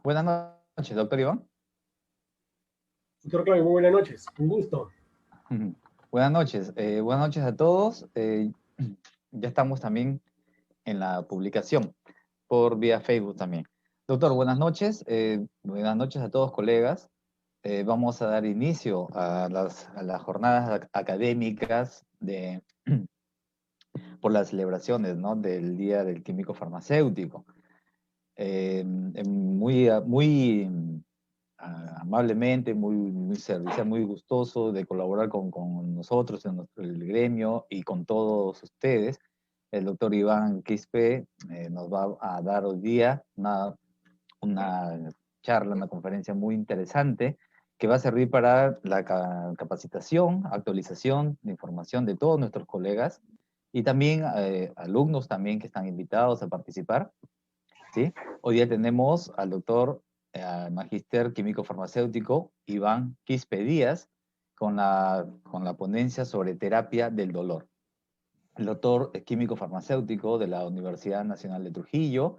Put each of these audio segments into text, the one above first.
Buenas noches, doctor Iván. Doctor Claudio, muy buenas noches. Un gusto. Buenas noches a todos. Ya estamos también en la publicación por vía Facebook también. Doctor, buenas noches. Buenas noches a todos, colegas. Vamos a dar inicio a las jornadas académicas por las celebraciones, ¿no?, del Día del Químico Farmacéutico. Muy amablemente, muy servicial, muy gustoso de colaborar con nosotros, el gremio y con todos ustedes. El doctor Iván Quispe nos va a dar hoy día una charla, una conferencia muy interesante que va a servir para la capacitación, actualización de información de todos nuestros colegas y también alumnos también que están invitados a participar, ¿sí? Hoy día tenemos al doctor magíster químico farmacéutico Iván Quispe Díaz con la ponencia sobre terapia del dolor. El doctor químico farmacéutico de la Universidad Nacional de Trujillo,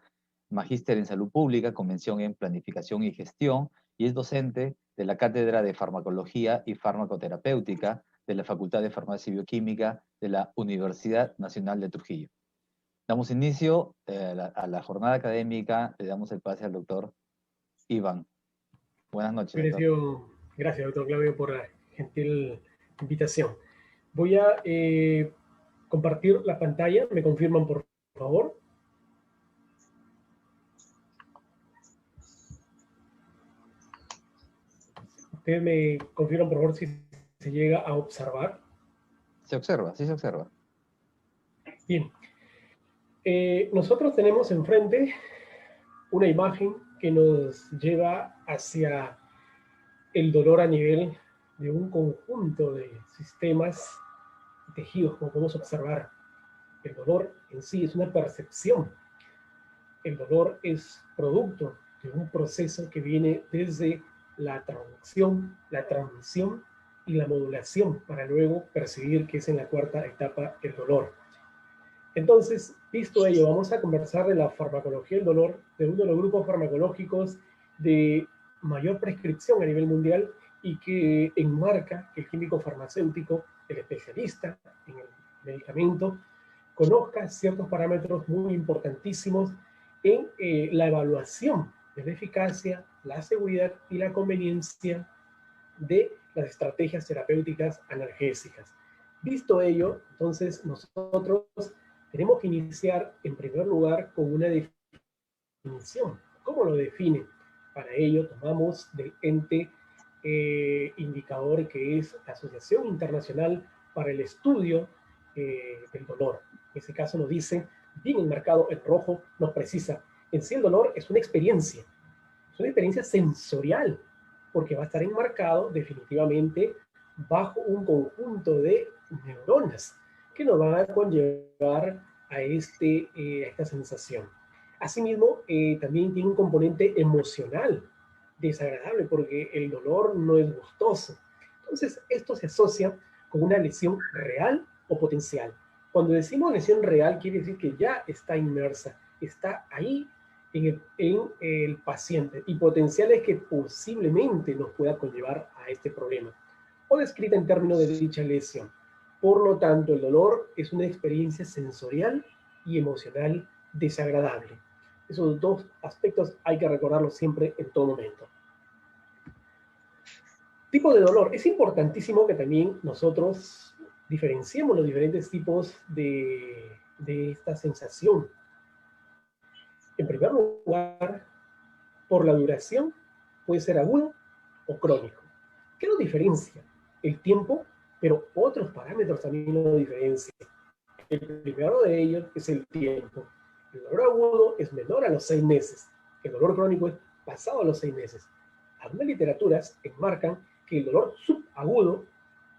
magíster en salud pública, convención en planificación y gestión, y es docente de la Cátedra de Farmacología y Farmacoterapéutica de la Facultad de Farmacia y Bioquímica de la Universidad Nacional de Trujillo. Damos inicio a la jornada académica, le damos el pase al doctor Iván. Buenas noches, doctor. Gracias, doctor Claudio, por la gentil invitación. Voy a compartir la pantalla. ¿Me confirman, por favor? Ustedes me confirman, por favor, si se llega a observar. Se observa, sí se observa. Bien. Nosotros tenemos enfrente una imagen que nos lleva hacia el dolor a nivel de un conjunto de sistemas y tejidos, como podemos observar. El dolor en sí es una percepción. El dolor es producto de un proceso que viene desde la traducción, la transmisión y la modulación para luego percibir que es en la cuarta etapa el dolor. Entonces, visto ello, vamos a conversar de la farmacología del dolor, de uno de los grupos farmacológicos de mayor prescripción a nivel mundial y que enmarca que el químico farmacéutico, el especialista en el medicamento, conozca ciertos parámetros muy importantísimos en la evaluación de la eficacia, la seguridad y la conveniencia de las estrategias terapéuticas analgésicas. Visto ello, entonces nosotros tenemos que iniciar en primer lugar con una definición. ¿Cómo lo define? Para ello tomamos del ente indicador que es la Asociación Internacional para el Estudio del Dolor. En ese caso nos dice, bien enmarcado en rojo, nos precisa, en sí el dolor es una experiencia sensorial, porque va a estar enmarcado definitivamente bajo un conjunto de neuronas que nos van a conllevar a esta sensación. Asimismo, también tiene un componente emocional desagradable, porque el dolor no es gustoso. Entonces, esto se asocia con una lesión real o potencial. Cuando decimos lesión real, quiere decir que ya está inmersa, está ahí en el paciente, y potenciales que posiblemente nos pueda conllevar a este problema, o descrita en términos de dicha lesión. Por lo tanto, el dolor es una experiencia sensorial y emocional desagradable. Esos dos aspectos hay que recordarlos siempre en todo momento. Tipo de dolor. Es importantísimo que también nosotros diferenciemos los diferentes tipos de esta sensación. En primer lugar, por la duración, puede ser agudo o crónico. ¿Qué lo diferencia? El tiempo, pero otros parámetros también lo diferencian. El primero de ellos es el tiempo. El dolor agudo es menor a los 6 meses. El dolor crónico es pasado a los 6 meses. Algunas literaturas enmarcan que el dolor subagudo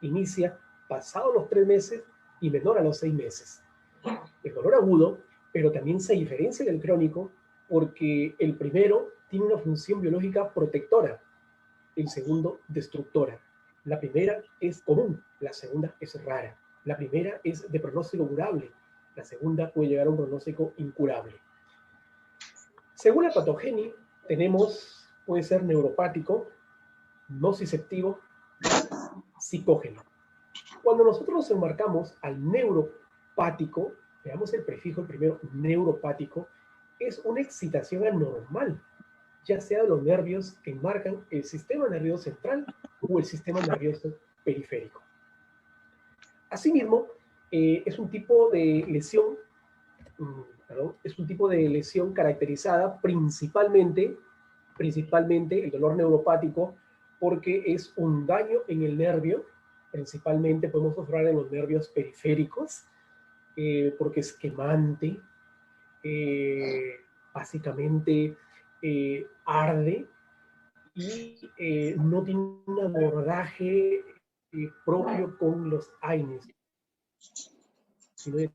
inicia pasado los 3 meses y menor a los 6 meses. El dolor agudo, pero también se diferencia del crónico porque el primero tiene una función biológica protectora, el segundo destructora. La primera es común, la segunda es rara. La primera es de pronóstico curable, la segunda puede llegar a un pronóstico incurable. Según la patogenia, tenemos, puede ser neuropático, nociceptivo, psicógeno. Cuando nosotros nos enmarcamos al neuropático, veamos el prefijo primero, neuropático, es una excitación anormal, ya sea de los nervios que enmarcan el sistema nervioso central o el sistema nervioso periférico. Asimismo, es un tipo de lesión, es un tipo de lesión caracterizada principalmente el dolor neuropático, porque es un daño en el nervio, principalmente podemos observar en los nervios periféricos, porque es quemante, básicamente arde y no tiene un abordaje propio con los AINES, sino que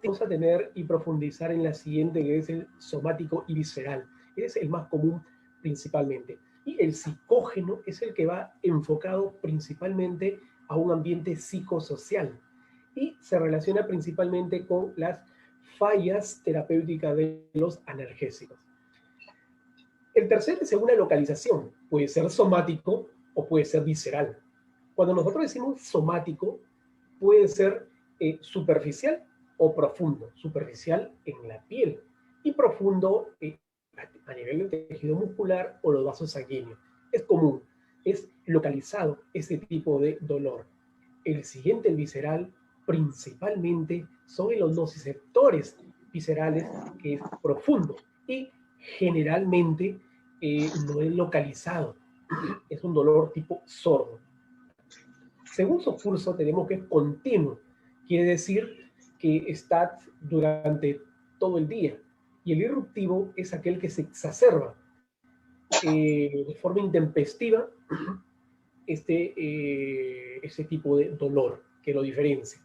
vamos a tener y profundizar en la siguiente, que es el somático y visceral. Es el más común principalmente. Y el psicógeno es el que va enfocado principalmente a un ambiente psicosocial y se relaciona principalmente con las fallas terapéuticas de los analgésicos. El tercero es según la localización. Puede ser somático o puede ser visceral. Cuando nosotros decimos somático, puede ser superficial o profundo. Superficial en la piel y profundo a nivel del tejido muscular o los vasos sanguíneos. Es común, es localizado ese tipo de dolor. El siguiente, el visceral, principalmente son en los nociceptores viscerales, que es profundo y generalmente no es localizado. Es un dolor tipo sordo. Según su curso tenemos que es continuo, quiere decir que está durante todo el día. Y el irruptivo es aquel que se exacerba de forma intempestiva este tipo de dolor que lo diferencia.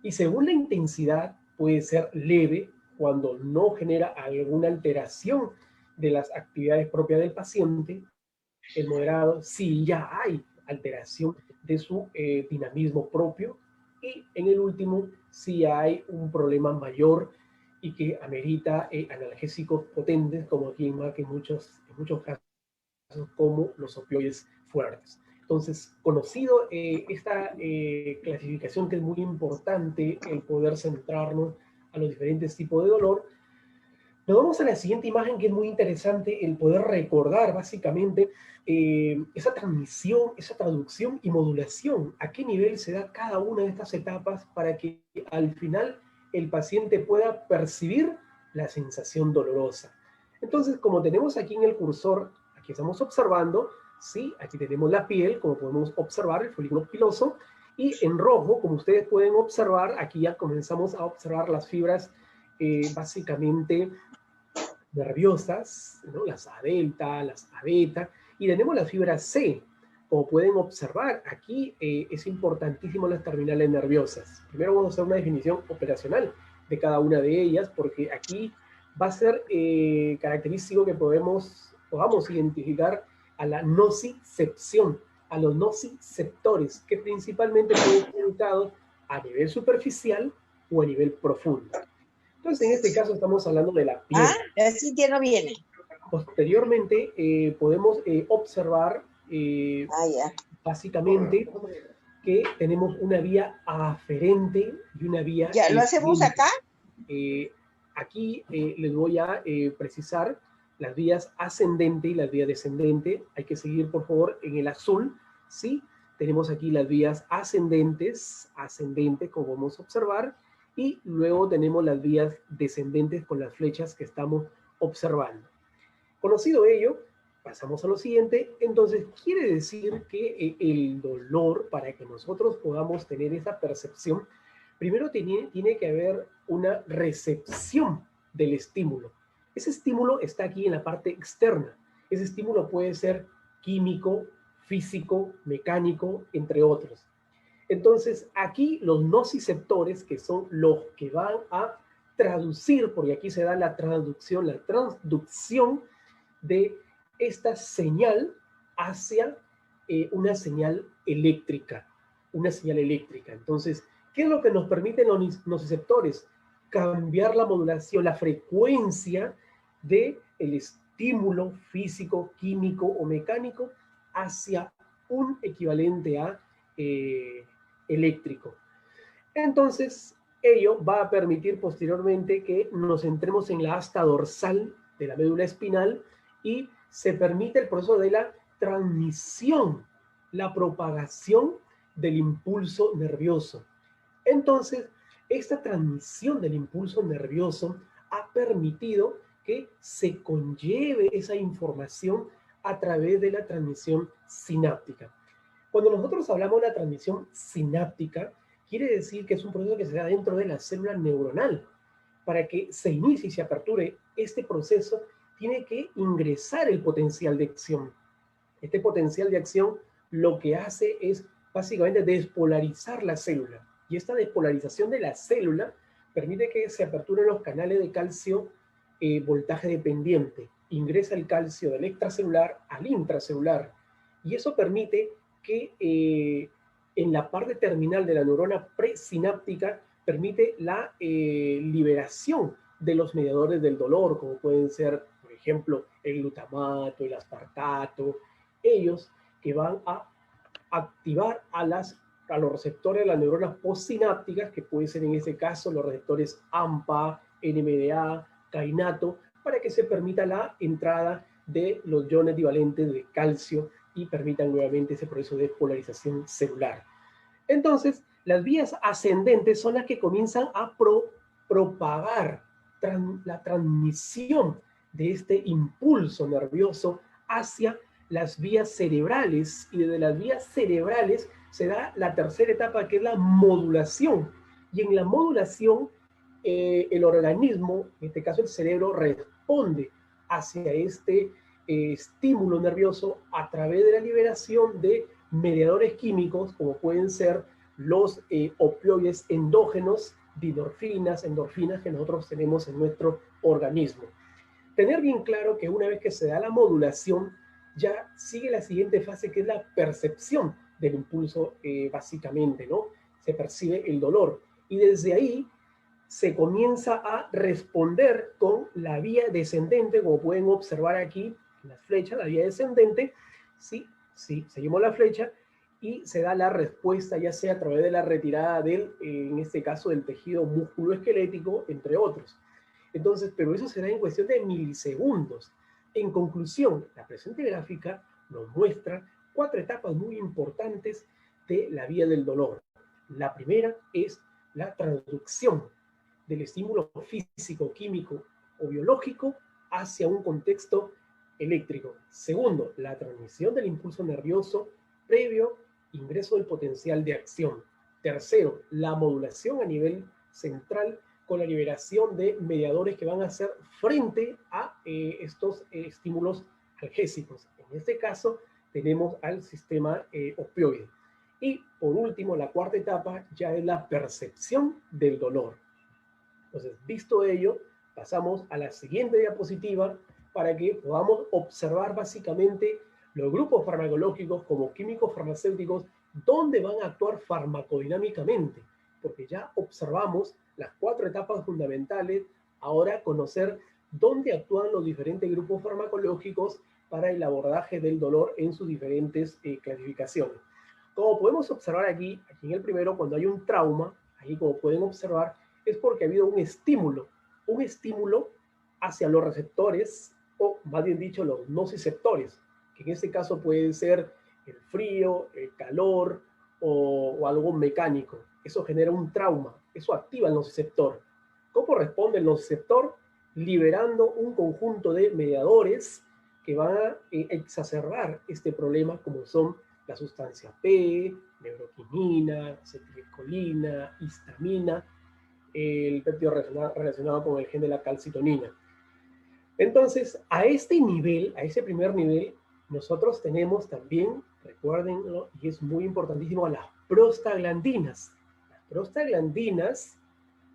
Y según la intensidad puede ser leve cuando no genera alguna alteración de las actividades propias del paciente. El moderado, si ya hay alteración de su dinamismo propio, y en el último, si hay un problema mayor y que amerita analgésicos potentes, como aquí en muchos casos, como los opioides fuertes. Entonces, conocido esta clasificación, que es muy importante el poder centrarnos a los diferentes tipos de dolor, nos vamos a la siguiente imagen, que es muy interesante el poder recordar básicamente esa transmisión, esa traducción y modulación, a qué nivel se da cada una de estas etapas para que al final el paciente pueda percibir la sensación dolorosa. Entonces, como tenemos aquí en el cursor, aquí estamos observando, ¿sí? Aquí tenemos la piel, como podemos observar, el folículo piloso, y en rojo, como ustedes pueden observar, aquí ya comenzamos a observar las fibras básicamente nerviosas, ¿no? Las A delta, las A beta, y tenemos las fibras C. Como pueden observar, aquí es importantísimo las terminales nerviosas. Primero vamos a hacer una definición operacional de cada una de ellas, porque aquí va a ser característico que podamos identificar a la nocicepción, a los nociceptores, que principalmente pueden ser ubicados a nivel superficial o a nivel profundo. Entonces, en este caso estamos hablando de la piel. Así que no viene. Posteriormente, podemos observar básicamente que tenemos una vía aferente y una vía... ¿Ya lo hacemos acá? Aquí les voy a precisar las vías ascendente y las vías descendente. Hay que seguir, por favor, en el azul, ¿sí? Tenemos aquí las vías ascendentes, como vamos a observar, y luego tenemos las vías descendentes con las flechas que estamos observando. Conocido ello, pasamos a lo siguiente. Entonces, quiere decir que el dolor, para que nosotros podamos tener esa percepción, primero tiene que haber una recepción del estímulo. Ese estímulo está aquí en la parte externa. Ese estímulo puede ser químico, físico, mecánico, entre otros. Entonces, aquí los nociceptores, que son los que van a traducir, porque aquí se da la transducción de esta señal hacia una señal eléctrica. Entonces, ¿qué es lo que nos permiten los nociceptores? cambiar la modulación, la frecuencia del estímulo físico, químico o mecánico hacia un equivalente a eléctrico. Entonces, ello va a permitir posteriormente que nos centremos en la asta dorsal de la médula espinal y se permite el proceso de la transmisión, la propagación del impulso nervioso. Entonces, esta transmisión del impulso nervioso ha permitido que se conlleve esa información a través de la transmisión sináptica. Cuando nosotros hablamos de la transmisión sináptica, quiere decir que es un proceso que se da dentro de la célula neuronal. Para que se inicie y se aperture este proceso, tiene que ingresar el potencial de acción. Este potencial de acción lo que hace es básicamente despolarizar la célula. Y esta despolarización de la célula permite que se aperturen los canales de calcio voltaje dependiente. Ingresa el calcio del extracelular al intracelular. Y eso permite que en la parte terminal de la neurona presináptica permite la liberación de los mediadores del dolor, como pueden ser, por ejemplo, el glutamato, el aspartato, ellos que van a activar a los receptores de las neuronas postsinápticas, que pueden ser en este caso los receptores AMPA, NMDA, kainato, para que se permita la entrada de los iones divalentes de calcio y permitan nuevamente ese proceso de polarización celular. Entonces, las vías ascendentes son las que comienzan a propagar la transmisión de este impulso nervioso hacia las vías cerebrales, y desde las vías cerebrales se da la tercera etapa, que es la modulación. Y en la modulación, el organismo, en este caso el cerebro, responde hacia este estímulo nervioso a través de la liberación de mediadores químicos, como pueden ser los opioides endógenos, dinorfinas, endorfinas, que nosotros tenemos en nuestro organismo. Tener bien claro que una vez que se da la modulación, ya sigue la siguiente fase, que es la percepción del impulso, básicamente, ¿no? Se percibe el dolor. Y desde ahí se comienza a responder con la vía descendente, como pueden observar aquí en las flechas, la vía descendente, sí, seguimos la flecha, y se da la respuesta, ya sea a través de la retirada del, en este caso, del tejido musculoesquelético, entre otros. Entonces, pero eso se da en cuestión de milisegundos. En conclusión, la presente gráfica nos muestra 4 etapas muy importantes de la vía del dolor. La primera es la transducción del estímulo físico, químico o biológico hacia un contexto eléctrico. Segundo, la transmisión del impulso nervioso previo ingreso del potencial de acción. Tercero, la modulación a nivel central con la liberación de mediadores que van a hacer frente a estos estímulos analgésicos. En este caso, tenemos al sistema opioide. Y por último, la cuarta etapa ya es la percepción del dolor. Entonces, visto ello, pasamos a la siguiente diapositiva para que podamos observar básicamente los grupos farmacológicos como químicos farmacéuticos, dónde van a actuar farmacodinámicamente, porque ya observamos las 4 etapas fundamentales. Ahora conocer dónde actúan los diferentes grupos farmacológicos para el abordaje del dolor en sus diferentes clasificaciones. Como podemos observar aquí en el primero, cuando hay un trauma, ahí como pueden observar, es porque ha habido un estímulo hacia los receptores, o más bien dicho, los nociceptores, que en este caso pueden ser el frío, el calor o algo mecánico. Eso genera un trauma, eso activa el nociceptor. ¿Cómo responde el nociceptor? Liberando un conjunto de mediadores que van a exacerbar este problema, como son la sustancia P, neuroquinina, acetilcolina, histamina, el péptido relacionado con el gen de la calcitonina. Entonces, a este nivel, a ese primer nivel, nosotros tenemos también, recuérdenlo, y es muy importantísimo, las prostaglandinas. Las prostaglandinas,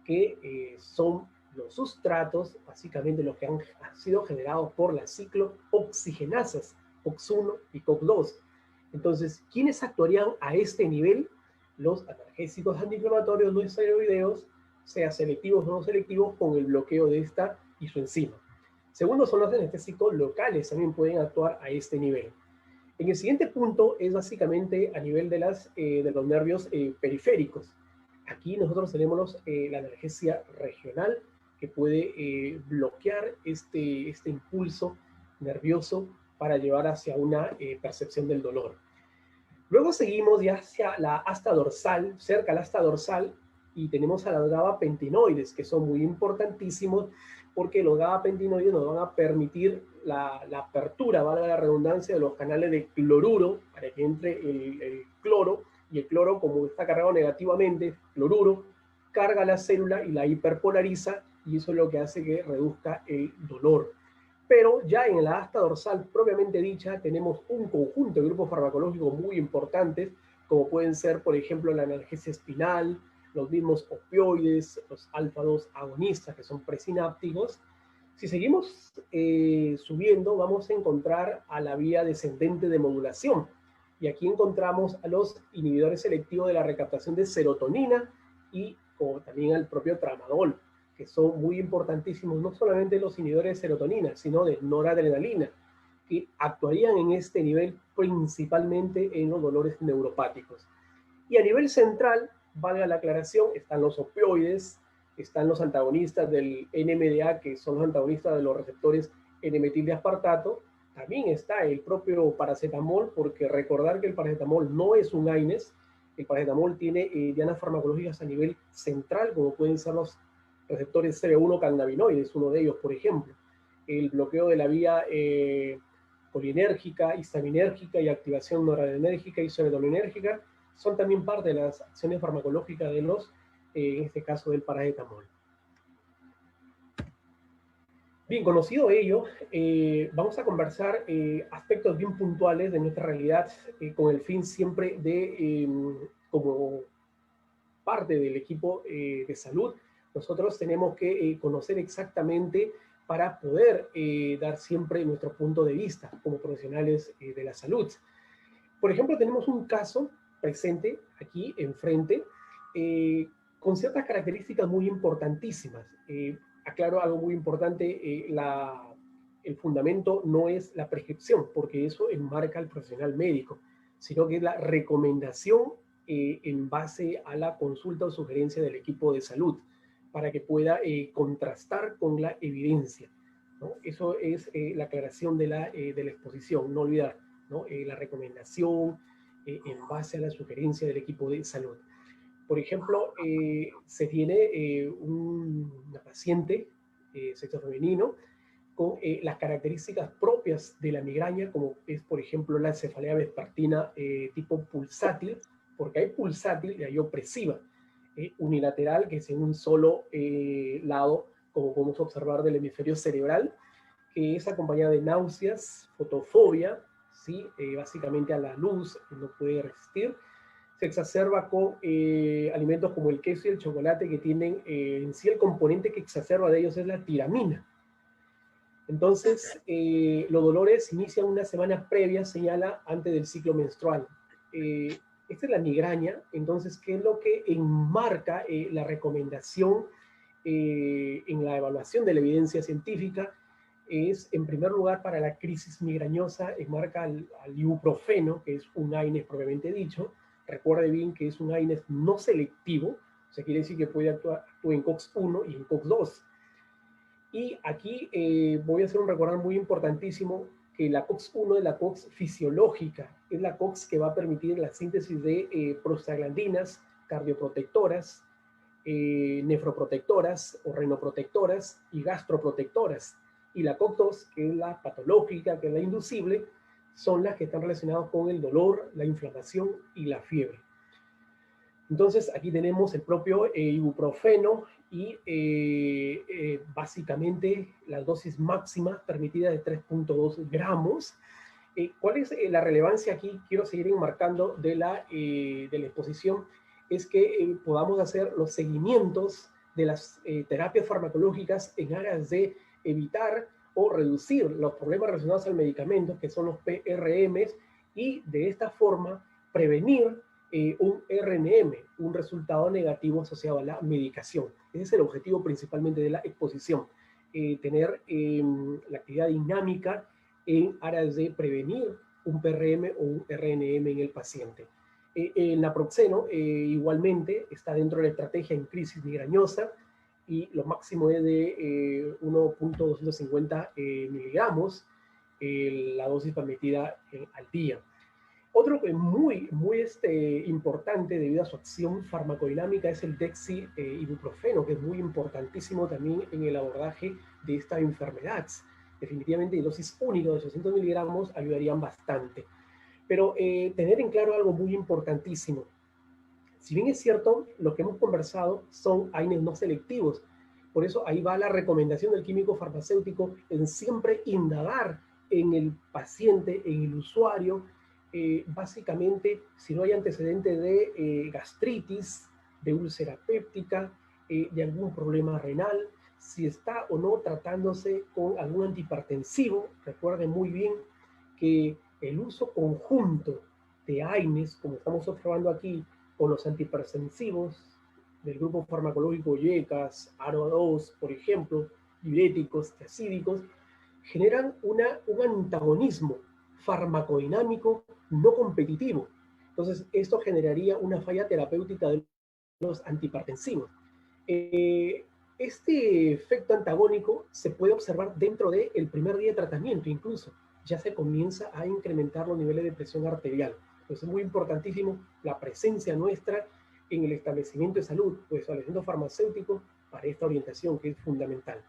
que son los sustratos, básicamente los que han sido generados por las ciclooxigenasas, COX-1 y COX-2. Entonces, ¿quiénes actuarían a este nivel? Los analgésicos antiinflamatorios no esteroideos, sea selectivos o no selectivos, con el bloqueo de esta isoenzima. Segundo, son los anestésicos locales, también pueden actuar a este nivel. En el siguiente punto es básicamente a nivel de los nervios periféricos. Aquí nosotros tenemos la analgesia regional, que puede bloquear este impulso nervioso para llevar hacia una percepción del dolor. Luego seguimos ya hacia la asta dorsal, cerca de la asta dorsal, y tenemos a las gabapentinoides, que son muy importantísimos porque los gabapentinoides nos van a permitir la apertura, valga la redundancia, de los canales de cloruro para que entre el cloro, y el cloro, como está cargado negativamente, cloruro, carga la célula y la hiperpolariza, y eso es lo que hace que reduzca el dolor. Pero ya en la asta dorsal propiamente dicha tenemos un conjunto de grupos farmacológicos muy importantes, como pueden ser, por ejemplo, la analgesia espinal, los mismos opioides, los alfa-2 agonistas, que son presinápticos. Si seguimos subiendo, vamos a encontrar a la vía descendente de modulación. Y aquí encontramos a los inhibidores selectivos de la recaptación de serotonina y como también al propio tramadol, que son muy importantísimos, no solamente los inhibidores de serotonina, sino de noradrenalina, que actuarían en este nivel principalmente en los dolores neuropáticos. Y a nivel central, valga la aclaración, están los opioides, están los antagonistas del NMDA, que son los antagonistas de los receptores N-metil de aspartato. También está el propio paracetamol, porque recordar que el paracetamol no es un AINES. El paracetamol tiene dianas farmacológicas a nivel central, como pueden ser los receptores CB1 cannabinoides, uno de ellos, por ejemplo. El bloqueo de la vía colinérgica, histaminérgica y activación noradrenérgica y serotoninérgica son también parte de las acciones farmacológicas de los, en este caso, del paracetamol. Bien, conocido ello, vamos a conversar aspectos bien puntuales de nuestra realidad con el fin siempre de, como parte del equipo de salud, nosotros tenemos que conocer exactamente para poder dar siempre nuestro punto de vista como profesionales de la salud. Por ejemplo, tenemos un caso presente aquí enfrente con ciertas características muy importantísimas. Aclaro algo muy importante, el fundamento no es la prescripción, porque eso enmarca al profesional médico, sino que es la recomendación en base a la consulta o sugerencia del equipo de salud, para que pueda contrastar con la evidencia, ¿no? Eso es la aclaración de la exposición, no olvidar, ¿no? La recomendación en base a la sugerencia del equipo de salud. Por ejemplo, se tiene una paciente, sexo femenino, con las características propias de la migraña, como es, por ejemplo, la cefalea vespertina tipo pulsátil, porque hay pulsátil y hay opresiva. Unilateral, que es en un solo lado, como podemos observar del hemisferio cerebral, que es acompañada de náuseas, fotofobia, ¿sí? Básicamente a la luz, no puede resistir. Se exacerba con alimentos como el queso y el chocolate, que tienen en sí el componente que exacerba de ellos es la tiramina. Entonces, los dolores inician una semana previa, señala, antes del ciclo menstrual. Esta es la migraña. Entonces, ¿qué es lo que enmarca la recomendación en la evaluación de la evidencia científica? Es, en primer lugar, para la crisis migrañosa, enmarca al ibuprofeno, que es un AINES propiamente dicho. Recuerde bien que es un AINES no selectivo, o sea, quiere decir que puede actuar en COX-1 y en COX-2. Y aquí voy a hacer un recordar muy importantísimo, que la COX-1 es la COX fisiológica, es la COX que va a permitir la síntesis de prostaglandinas, cardioprotectoras, nefroprotectoras o renoprotectoras y gastroprotectoras. Y la COX-2, que es la patológica, que es la inducible, son las que están relacionadas con el dolor, la inflamación y la fiebre. Entonces, aquí tenemos el propio ibuprofeno y básicamente la dosis máxima permitida de 3.2 gramos. ¿Cuál es la relevancia aquí? Quiero seguir enmarcando de la exposición, es que podamos hacer los seguimientos de las terapias farmacológicas en aras de evitar o reducir los problemas relacionados al medicamento, que son los PRMs, y de esta forma prevenir un RNM, un resultado negativo asociado a la medicación. Ese es el objetivo principalmente de la exposición, tener la actividad dinámica en áreas de prevenir un PRM o un RNM en el paciente. El naproxeno igualmente está dentro de la estrategia en crisis migrañosa y lo máximo es de 1.250 miligramos la dosis permitida al día. Otro que muy importante debido a su acción farmacodinámica es el dexiibuprofeno, que es muy importantísimo también en el abordaje de esta enfermedad. Definitivamente, dosis única de 800 miligramos ayudarían bastante. Pero tener en claro algo muy importantísimo. Si bien es cierto, lo que hemos conversado son AINES no selectivos. Por eso ahí va la recomendación del químico farmacéutico en siempre indagar en el paciente, en el usuario, básicamente si no hay antecedente de gastritis, de úlcera péptica, de algún problema renal, si está o no tratándose con algún antihipertensivo. Recuerden muy bien que el uso conjunto de AINES, como estamos observando aquí, con los antihipertensivos del grupo farmacológico YECAS, ARO2, por ejemplo, diuréticos, tiacídicos, generan un antagonismo farmacodinámico no competitivo. Entonces, esto generaría una falla terapéutica de los antihipertensivos. Este efecto antagónico se puede observar dentro del primer día de tratamiento, incluso ya se comienza a incrementar los niveles de presión arterial. Entonces es muy importantísimo la presencia nuestra en el establecimiento de salud o establecimiento farmacéutico para esta orientación que es fundamental.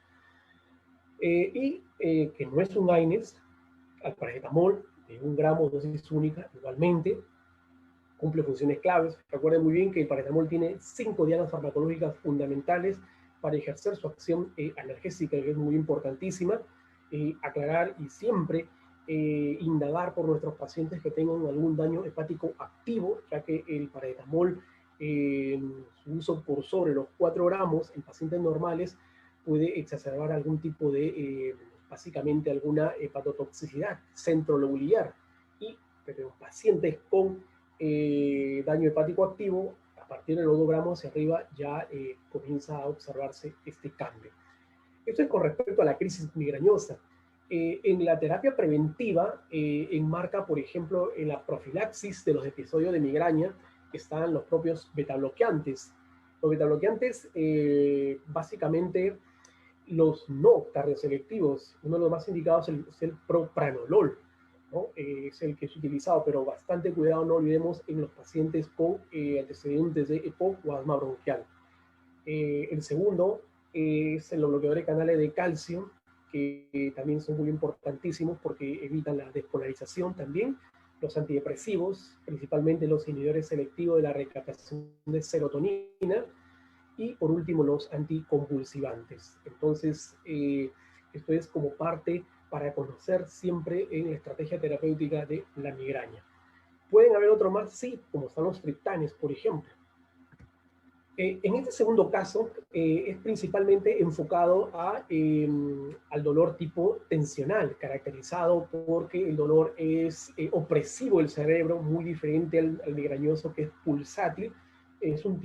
Que no es un AINES, al paracetamol de 1 gramo, dosis única, igualmente, cumple funciones claves. Recuerden muy bien que el paracetamol tiene 5 dianas farmacológicas fundamentales para ejercer su acción analgésica, que es muy importantísima. Aclarar y siempre indagar por nuestros pacientes que tengan algún daño hepático activo, ya que el paracetamol, su uso por sobre los 4 gramos en pacientes normales, puede exacerbar algún tipo de, básicamente alguna hepatotoxicidad centrolobular. Pero en pacientes con daño hepático activo, a partir de los 2 gramos hacia arriba ya comienza a observarse este cambio. Esto es con respecto a la crisis migrañosa. En la terapia preventiva enmarca, por ejemplo, en la profilaxis de los episodios de migraña, están los propios betabloqueantes. Los betabloqueantes, básicamente, los no cardioselectivos, uno de los más indicados es el propranolol, ¿no? Es el que es utilizado, pero bastante cuidado, no olvidemos, en los pacientes con antecedentes de EPOC o asma bronquial. El segundo es los bloqueadores de canales de calcio, que también son muy importantísimos porque evitan la despolarización también. Los antidepresivos, principalmente los inhibidores selectivos de la recaptación de serotonina. Y por último, los anticonvulsivantes. Entonces, esto es como parte para conocer siempre en la estrategia terapéutica de la migraña. ¿Pueden haber otro más? Sí, como están los triptanes, por ejemplo. En este segundo caso, es principalmente enfocado al dolor tipo tensional, caracterizado porque el dolor es opresivo del cerebro, muy diferente al migrañoso que es pulsátil. Es un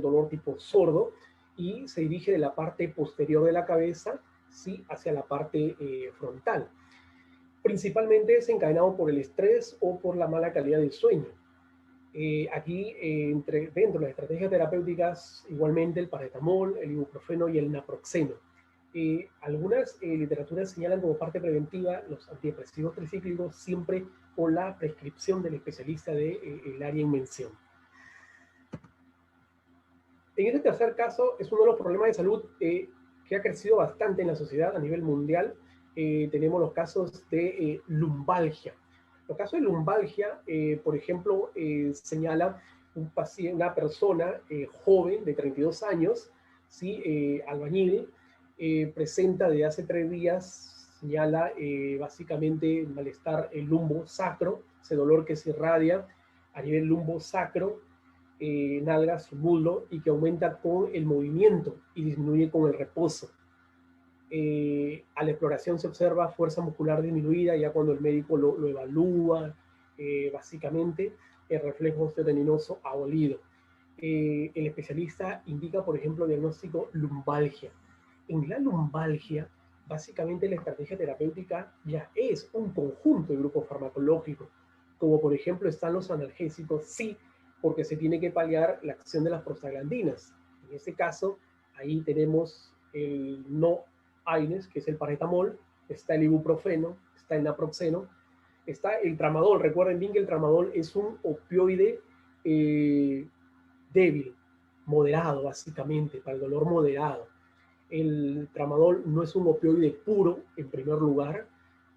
dolor tipo sordo y se dirige de la parte posterior de la cabeza, ¿sí?, hacia la parte frontal. Principalmente desencadenado por el estrés o por la mala calidad del sueño. Aquí, dentro de las estrategias terapéuticas, igualmente el paracetamol, el ibuprofeno y el naproxeno. Algunas literaturas señalan como parte preventiva los antidepresivos tricíclicos, siempre con la prescripción del especialista del área en mención. En este tercer caso, es uno de los problemas de salud que ha crecido bastante en la sociedad a nivel mundial. Tenemos los casos de lumbalgia. Los casos de lumbalgia, por ejemplo, señala una persona joven de 32 años, ¿sí?, albañil, presenta desde hace 3 días, señala básicamente malestar lumbo sacro, ese dolor que se irradia a nivel lumbo sacro, nalgas, muslo, y que aumenta con el movimiento y disminuye con el reposo. A la exploración se observa fuerza muscular disminuida ya cuando el médico lo evalúa, básicamente, el reflejo osteoteninoso abolido. El especialista indica, por ejemplo, diagnóstico lumbalgia. En la lumbalgia, básicamente la estrategia terapéutica ya es un conjunto de grupos farmacológicos, como por ejemplo están los analgésicos, sí, porque se tiene que paliar la acción de las prostaglandinas. En este caso, ahí tenemos el no-AINES, que es el paracetamol, está el ibuprofeno, está el naproxeno, está el tramadol. Recuerden bien que el tramadol es un opioide débil, moderado, básicamente, para el dolor moderado. El tramadol no es un opioide puro, en primer lugar,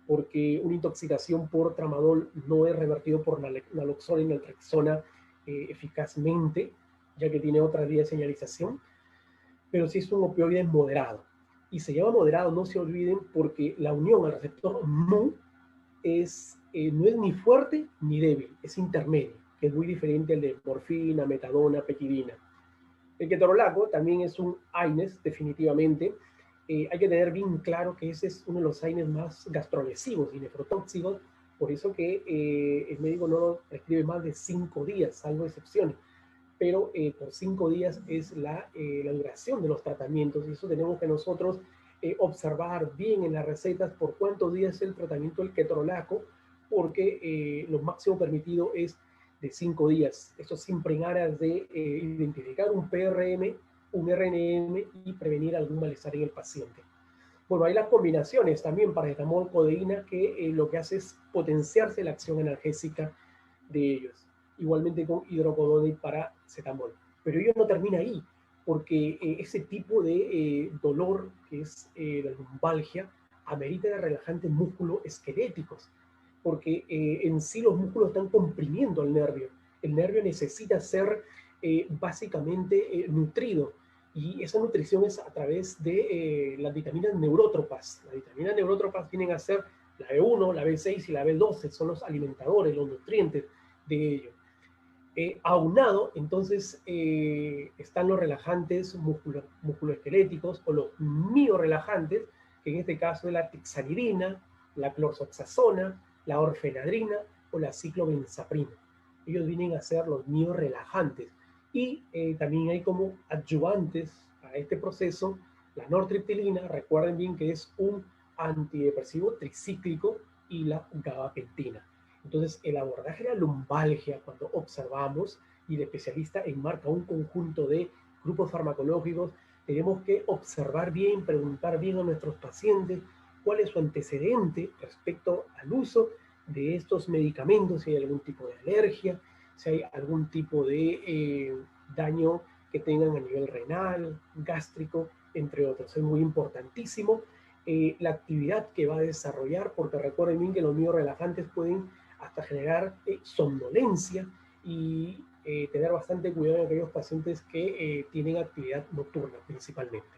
porque una intoxicación por tramadol no es revertido por naloxona y naltrexona eficazmente, ya que tiene otra vía de señalización, pero sí es un opioide moderado. Y se llama moderado, no se olviden, porque la unión al receptor mu no es ni fuerte ni débil, es intermedio, que es muy diferente al de morfina, metadona, petidina. El ketorolaco también es un AINES, definitivamente. Hay que tener bien claro que ese es uno de los AINES más gastrolesivos y nefrotóxicos, por eso que el médico no lo prescribe más de 5 días, salvo excepciones. Pero por 5 días es la duración de los tratamientos, y eso tenemos que nosotros observar bien en las recetas por cuántos días es el tratamiento del ketorolaco, porque lo máximo permitido es de 5 días. Esto siempre en aras de identificar un PRM, un RNM y prevenir algún malestar en el paciente. Bueno, hay las combinaciones también, paracetamol, codeína, que lo que hace es potenciarse la acción analgésica de ellos. Igualmente con hidrocodona y paracetamol. Pero ello no termina ahí, porque ese tipo de dolor, que es la lumbalgia, amerita de relajantes musculoesqueléticos, porque en sí los músculos están comprimiendo al nervio. El nervio necesita ser básicamente nutrido, y esa nutrición es a través de las vitaminas neurótropas. Las vitaminas neurótropas vienen a ser la B1, la B6 y la B12, son los alimentadores, los nutrientes de ello. Aunado, entonces, están los relajantes musculoesqueléticos o los miorelajantes, que en este caso es la tixanidina, la clorzoxazona, la orfenadrina o la ciclobenzaprina. Ellos vienen a ser los miorelajantes. Y también hay como adyuvantes a este proceso la nortriptilina, recuerden bien que es un antidepresivo tricíclico, y la gabapentina. Entonces, el abordaje de la lumbalgia, cuando observamos y el especialista enmarca un conjunto de grupos farmacológicos, tenemos que observar bien, preguntar bien a nuestros pacientes cuál es su antecedente respecto al uso de estos medicamentos, si hay algún tipo de alergia, si hay algún tipo de daño que tengan a nivel renal, gástrico, entre otros. Es muy importantísimo la actividad que va a desarrollar, porque recuerden bien que los miorelajantes pueden hasta generar somnolencia, y tener bastante cuidado en aquellos pacientes que tienen actividad nocturna principalmente.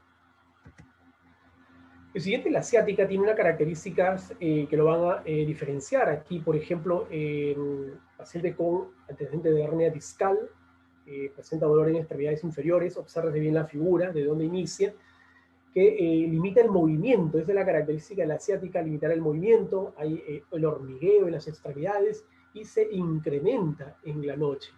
El siguiente, la ciática, tiene unas características que lo van a diferenciar. Aquí, por ejemplo, en paciente con antecedentes de hernia discal, presenta dolor en extremidades inferiores, obsérvese bien la figura, de dónde inicia, que limita el movimiento. Esa es la característica de la ciática, limitar el movimiento. Hay el hormigueo en las extremidades y se incrementa en la noche.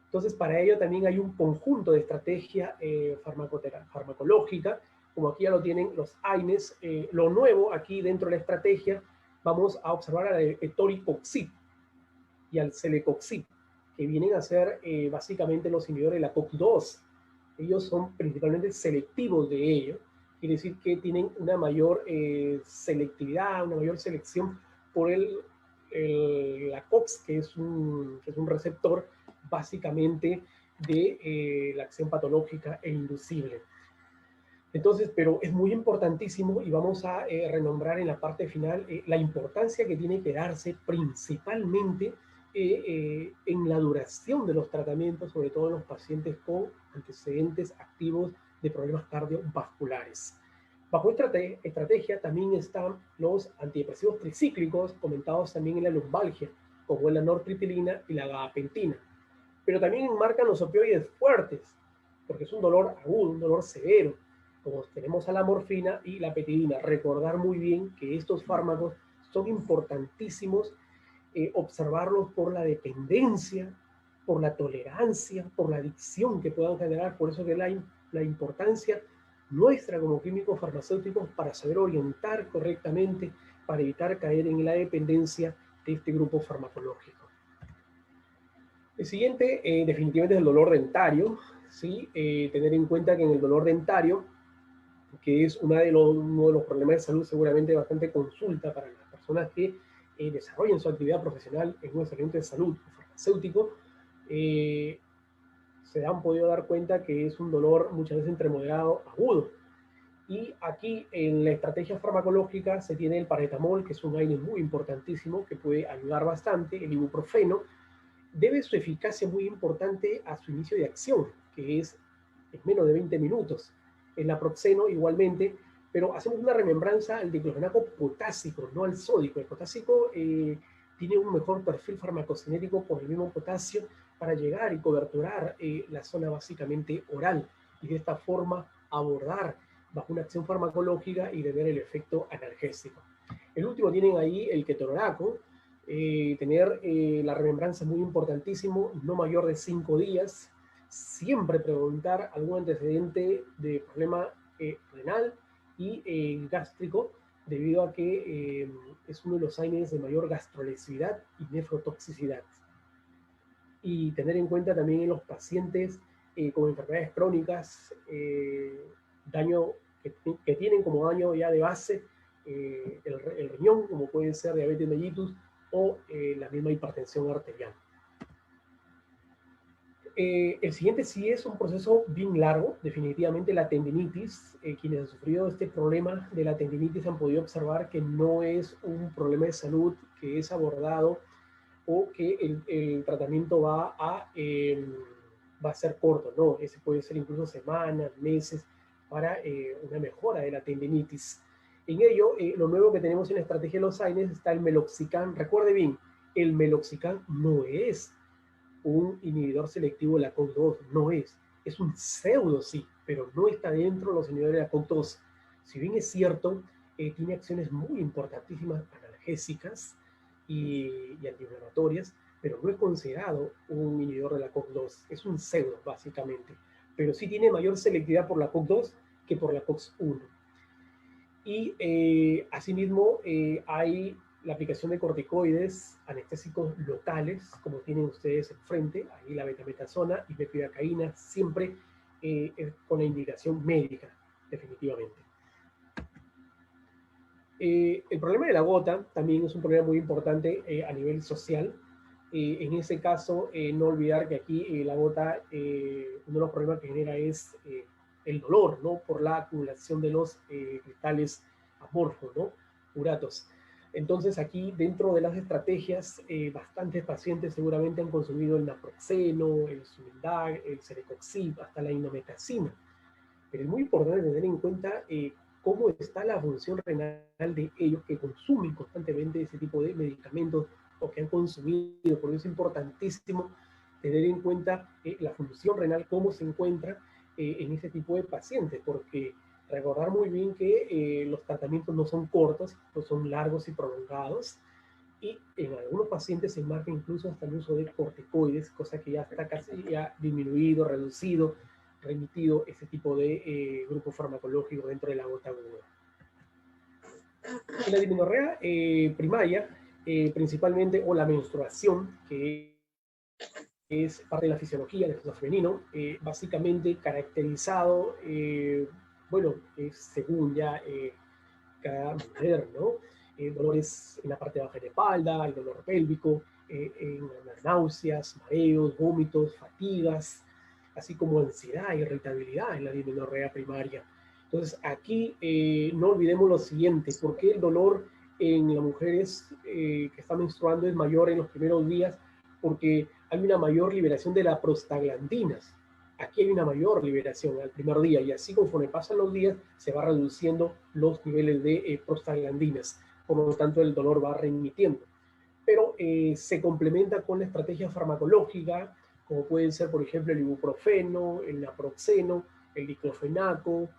Entonces, para ello también hay un conjunto de estrategia farmacológica, como aquí ya lo tienen los AINES. Lo nuevo aquí dentro de la estrategia, vamos a observar al etoricoxib y al celecoxib, que vienen a ser básicamente los inhibidores de la COX-2. Ellos son principalmente selectivos de ello, quiere decir que tienen una mayor selectividad, una mayor selección por la COX, que es un receptor básicamente de la acción patológica e inducible. Entonces, pero es muy importantísimo, y vamos a renombrar en la parte final la importancia que tiene que darse principalmente en la duración de los tratamientos, sobre todo en los pacientes con antecedentes activos de problemas cardiovasculares. Bajo esta estrategia también están los antidepresivos tricíclicos, comentados también en la lumbalgia, como la nortriptilina y la gabapentina. Pero también enmarcan los opioides fuertes, porque es un dolor agudo, un dolor severo, como tenemos a la morfina y la petidina. Recordar muy bien que estos fármacos son importantísimos, observarlos por la dependencia por la tolerancia, por la adicción que puedan generar. Por eso que la importancia nuestra como químicos farmacéuticos para saber orientar correctamente, para evitar caer en la dependencia de este grupo farmacológico. El siguiente, definitivamente, es el dolor dentario. ¿Sí? Tener en cuenta que en el dolor dentario, que es uno de los problemas de salud seguramente bastante consulta para las personas que desarrollen su actividad profesional en un establecimiento de salud farmacéutico, se han podido dar cuenta que es un dolor muchas veces entre moderado a agudo. Y aquí en la estrategia farmacológica se tiene el paracetamol, que es un aire muy importantísimo, que puede ayudar bastante, el ibuprofeno. Debe su eficacia muy importante a su inicio de acción, que es en menos de 20 minutos. El naproxeno igualmente, pero hacemos una remembranza al diclofenaco potásico, no al sódico. El potásico tiene un mejor perfil farmacocinético por el mismo potasio para llegar y coberturar la zona básicamente oral y de esta forma abordar bajo una acción farmacológica y tener el efecto analgésico. El último tienen ahí el ketorolaco, tener la remembranza muy importantísimo, no mayor de 5 días, siempre preguntar algún antecedente de problema renal y gástrico, debido a que es uno de los AINES de mayor gastrolesividad y nefrotoxicidad. Y tener en cuenta también en los pacientes con enfermedades crónicas, daño que tienen como daño ya de base el riñón, como puede ser diabetes mellitus o la misma hipertensión arterial. El siguiente sí es un proceso bien largo, definitivamente la tendinitis. Quienes han sufrido este problema de la tendinitis han podido observar que no es un problema de salud que es abordado o que el tratamiento va a ser corto, no, ese puede ser incluso semanas, meses, para una mejora de la tendinitis. En ello, lo nuevo que tenemos en la estrategia de los AINES está el meloxicam. Recuerde bien, el meloxicam no es un inhibidor selectivo de la COX-2, no es. Es un pseudo sí, pero no está dentro de los inhibidores de la COX-2. Si bien es cierto, tiene acciones muy importantísimas analgésicas y antiinflamatorias, pero no es considerado un inhibidor de la COX-2. Es un pseudo, básicamente. Pero sí tiene mayor selectividad por la COX-2 que por la COX-1. Y asimismo hay la aplicación de corticoides anestésicos locales, como tienen ustedes enfrente, ahí la betametasona y mepivacaína, siempre con la indicación médica, definitivamente. El problema de la gota también es un problema muy importante a nivel social. En ese caso, no olvidar que aquí la gota, uno de los problemas que genera es el dolor, ¿no? Por la acumulación de los cristales amorfos, ¿no? Uratos. Entonces aquí, dentro de las estrategias, bastantes pacientes seguramente han consumido el naproxeno, el Sulindac, el Celecoxib, hasta la indometacina. Pero es muy importante tener en cuenta cómo está la función renal de ellos que consumen constantemente ese tipo de medicamentos o que han consumido. Por eso es importantísimo tener en cuenta la función renal, cómo se encuentra en ese tipo de pacientes, porque recordar muy bien que los tratamientos no son cortos, no son largos y prolongados, y en algunos pacientes se marca incluso hasta el uso de corticoides, cosa que ya está casi ya disminuido, reducido, remitido ese tipo de grupo farmacológico dentro de la gota aguda. En la dismenorrea primaria, principalmente, o la menstruación, que es parte de la fisiología del sexo femenino, básicamente caracterizado, bueno, según ya cada mujer, ¿no? Dolores en la parte baja de la espalda, el dolor pélvico, en las náuseas, mareos, vómitos, fatigas, así como ansiedad, irritabilidad en la dismenorrea primaria. Entonces, aquí no olvidemos lo siguiente: ¿por qué el dolor en las mujeres que están menstruando es mayor en los primeros días? Porque hay una mayor liberación de las prostaglandinas. Aquí hay una mayor liberación al primer día, y así conforme pasan los días se va reduciendo los niveles de prostaglandinas, por lo tanto el dolor va remitiendo. Pero se complementa con la estrategia farmacológica, como pueden ser, por ejemplo, el ibuprofeno, el naproxeno, el diclofenaco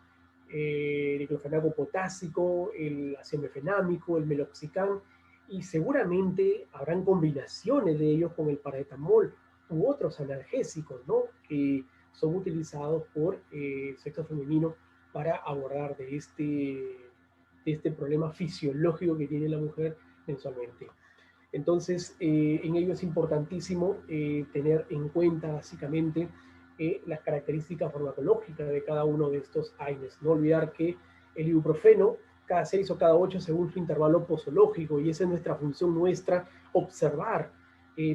potásico, el acemefenámico, el meloxicam, y seguramente habrán combinaciones de ellos con el paracetamol u otros analgésicos, ¿no? Que son utilizados por el sexo femenino para abordar de este problema fisiológico que tiene la mujer mensualmente. Entonces, en ello es importantísimo tener en cuenta básicamente las características farmacológicas de cada uno de estos AINES. No olvidar que el ibuprofeno cada 6 o cada 8 según su intervalo posológico, y esa es nuestra función nuestra, observar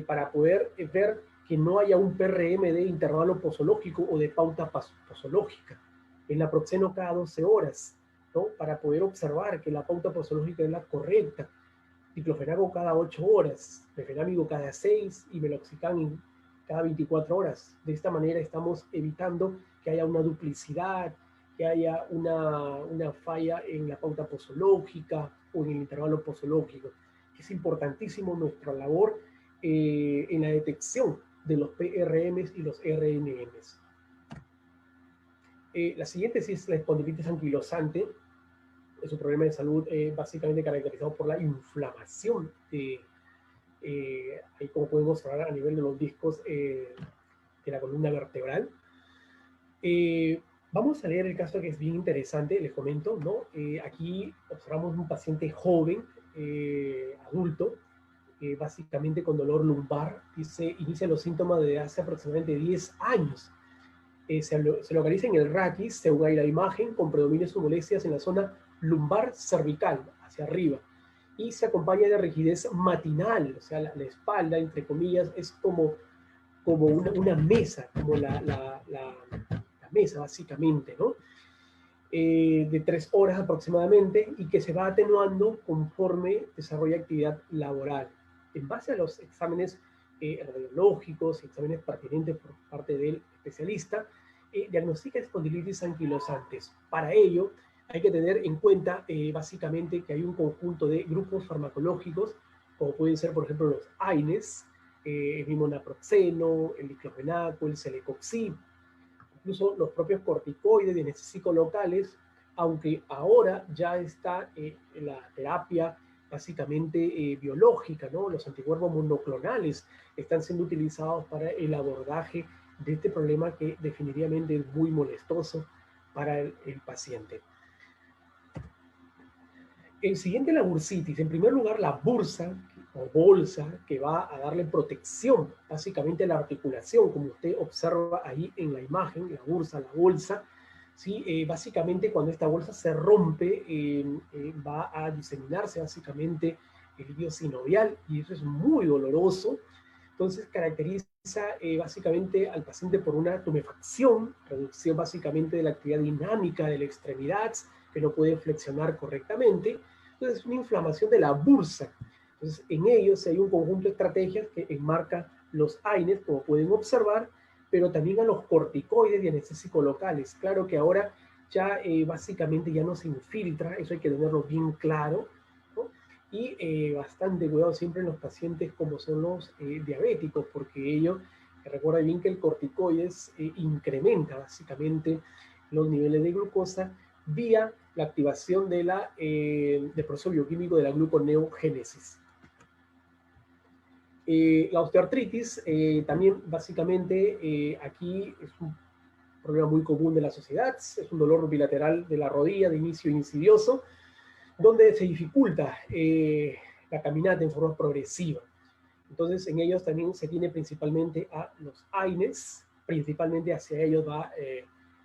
para poder ver que no haya un PRM de intervalo posológico o de pauta posológica. El naproxeno cada 12 horas, ¿no? Para poder observar que la pauta posológica es la correcta. Diclofenaco cada 8 horas, mefenamico cada 6 y meloxicam cada 24 horas. De esta manera estamos evitando que haya una duplicidad, que haya una falla en la pauta posológica o en el intervalo posológico. Es importantísimo nuestra labor en la detección de los PRMs y los RNMs. La siguiente sí es la espondilitis anquilosante. Es un problema de salud básicamente caracterizado por la inflamación, ahí como podemos observar a nivel de los discos de la columna vertebral. Vamos a leer el caso que es bien interesante, les comento, ¿no? Aquí observamos un paciente joven, adulto, básicamente con dolor lumbar, y se inicia los síntomas de hace aproximadamente 10 años. Se localiza en el raquis, según ahí la imagen, con predominio de molestias en la zona lumbar cervical, hacia arriba, y se acompaña de rigidez matinal, o sea, la espalda, entre comillas, es como una mesa, como la mesa, básicamente, ¿no? De 3 horas aproximadamente, y que se va atenuando conforme desarrolla actividad laboral. En base a los exámenes radiológicos y exámenes pertinentes por parte del especialista, diagnostica espondilitis anquilosantes. Para ello, hay que tener en cuenta básicamente que hay un conjunto de grupos farmacológicos, como pueden ser, por ejemplo, los AINES, el mismo naproxeno, el diclofenaco, el celecoxib, incluso los propios corticoides de anestésico locales, aunque ahora ya está la terapia básicamente biológica, ¿no? Los anticuerpos monoclonales están siendo utilizados para el abordaje de este problema que definitivamente es muy molestoso para el paciente. El siguiente, la bursitis. En primer lugar, la bursa o bolsa que va a darle protección básicamente a la articulación, como usted observa ahí en la imagen, la bursa, la bolsa. ¿Sí? Básicamente cuando esta bolsa se rompe va a diseminarse básicamente el líquido sinovial, y eso es muy doloroso. Entonces caracteriza básicamente al paciente por una tumefacción, reducción básicamente de la actividad dinámica de la extremidad, que no puede flexionar correctamente. Entonces es una inflamación de la bursa. Entonces en ellos hay un conjunto de estrategias que enmarca los AINES, como pueden observar, pero también a los corticoides y anestésicos locales. Claro que ahora ya básicamente ya no se infiltra, eso hay que tenerlo bien claro, ¿no? Y bastante cuidado siempre en los pacientes como son los diabéticos, porque ellos, recuerda bien que el corticoides incrementa básicamente los niveles de glucosa vía la activación del proceso bioquímico de la gluconeogénesis. La osteoartritis también básicamente aquí es un problema muy común de la sociedad, es un dolor bilateral de la rodilla de inicio insidioso, donde se dificulta la caminata en forma progresiva. Entonces en ellos también se tiene principalmente a los AINES, principalmente hacia ellos va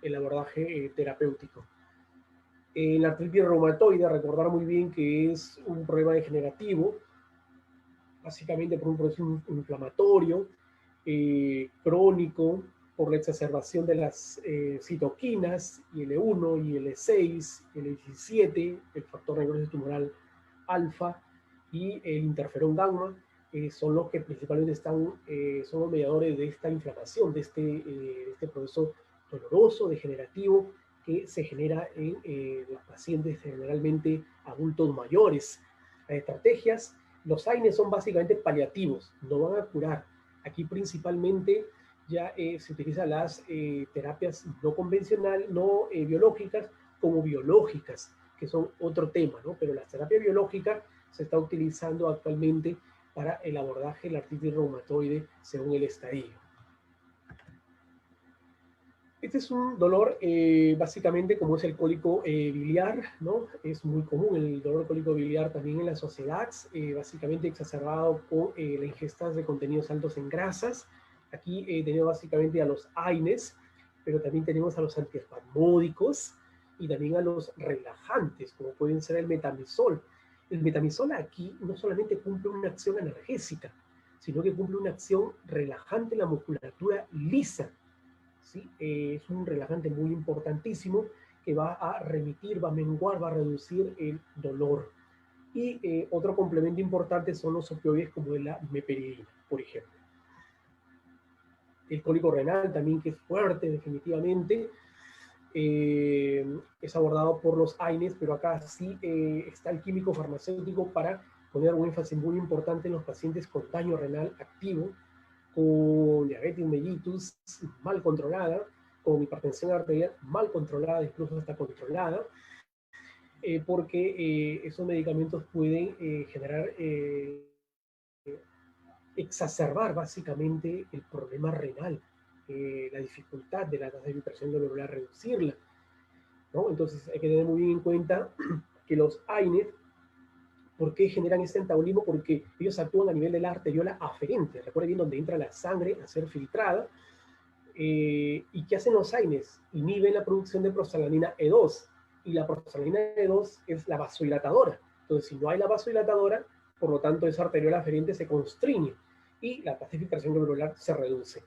el abordaje terapéutico. En la artritis reumatoide, recordar muy bien que es un problema degenerativo, básicamente por un proceso inflamatorio, crónico, por la exacerbación de las citoquinas, IL-1, IL-6, IL-17, el factor necrosis tumoral alfa y el interferón gamma, son los que principalmente son los mediadores de esta inflamación, de este proceso doloroso, degenerativo, que se genera en los pacientes generalmente adultos mayores. Las estrategias, los AINES son básicamente paliativos, no van a curar. Aquí principalmente ya se utilizan las terapias no convencionales, no biológicas, como biológicas, que son otro tema, ¿no? Pero la terapia biológica se está utilizando actualmente para el abordaje de la artritis reumatoide según el estadio. Este es un dolor, básicamente, como es el cólico biliar, ¿no? Es muy común el dolor cólico biliar también en la sociedad, básicamente exacerbado con la ingesta de contenidos altos en grasas. Aquí tenemos básicamente a los AINES, pero también tenemos a los antiespasmódicos y también a los relajantes, como pueden ser el metamizol. El metamizol aquí no solamente cumple una acción analgésica, sino que cumple una acción relajante en la musculatura lisa. ¿Sí? Es un relajante muy importantísimo que va a remitir, va a menguar, va a reducir el dolor. Y otro complemento importante son los opioides como la meperidina, por ejemplo. El cólico renal también, que es fuerte definitivamente, es abordado por los AINES, pero acá sí está el químico farmacéutico para poner un énfasis muy importante en los pacientes con daño renal activo, con diabetes mellitus mal controlada, con hipertensión arterial mal controlada, incluso hasta controlada, porque esos medicamentos pueden generar, exacerbar básicamente el problema renal, la dificultad de la tasa de filtración glomerular, reducirla, ¿no? Entonces hay que tener muy bien en cuenta que los AINES, ¿por qué generan este antagonismo? Porque ellos actúan a nivel de la arteriola aferente. Recuerden bien donde entra la sangre a ser filtrada. ¿Y qué hacen los AINES? Inhiben la producción de prostaglandina E2. Y la prostaglandina E2 es la vasodilatadora. Entonces, si no hay la vasodilatadora, por lo tanto, esa arteriola aferente se constriñe y la tasa de filtración glomerular se reduce.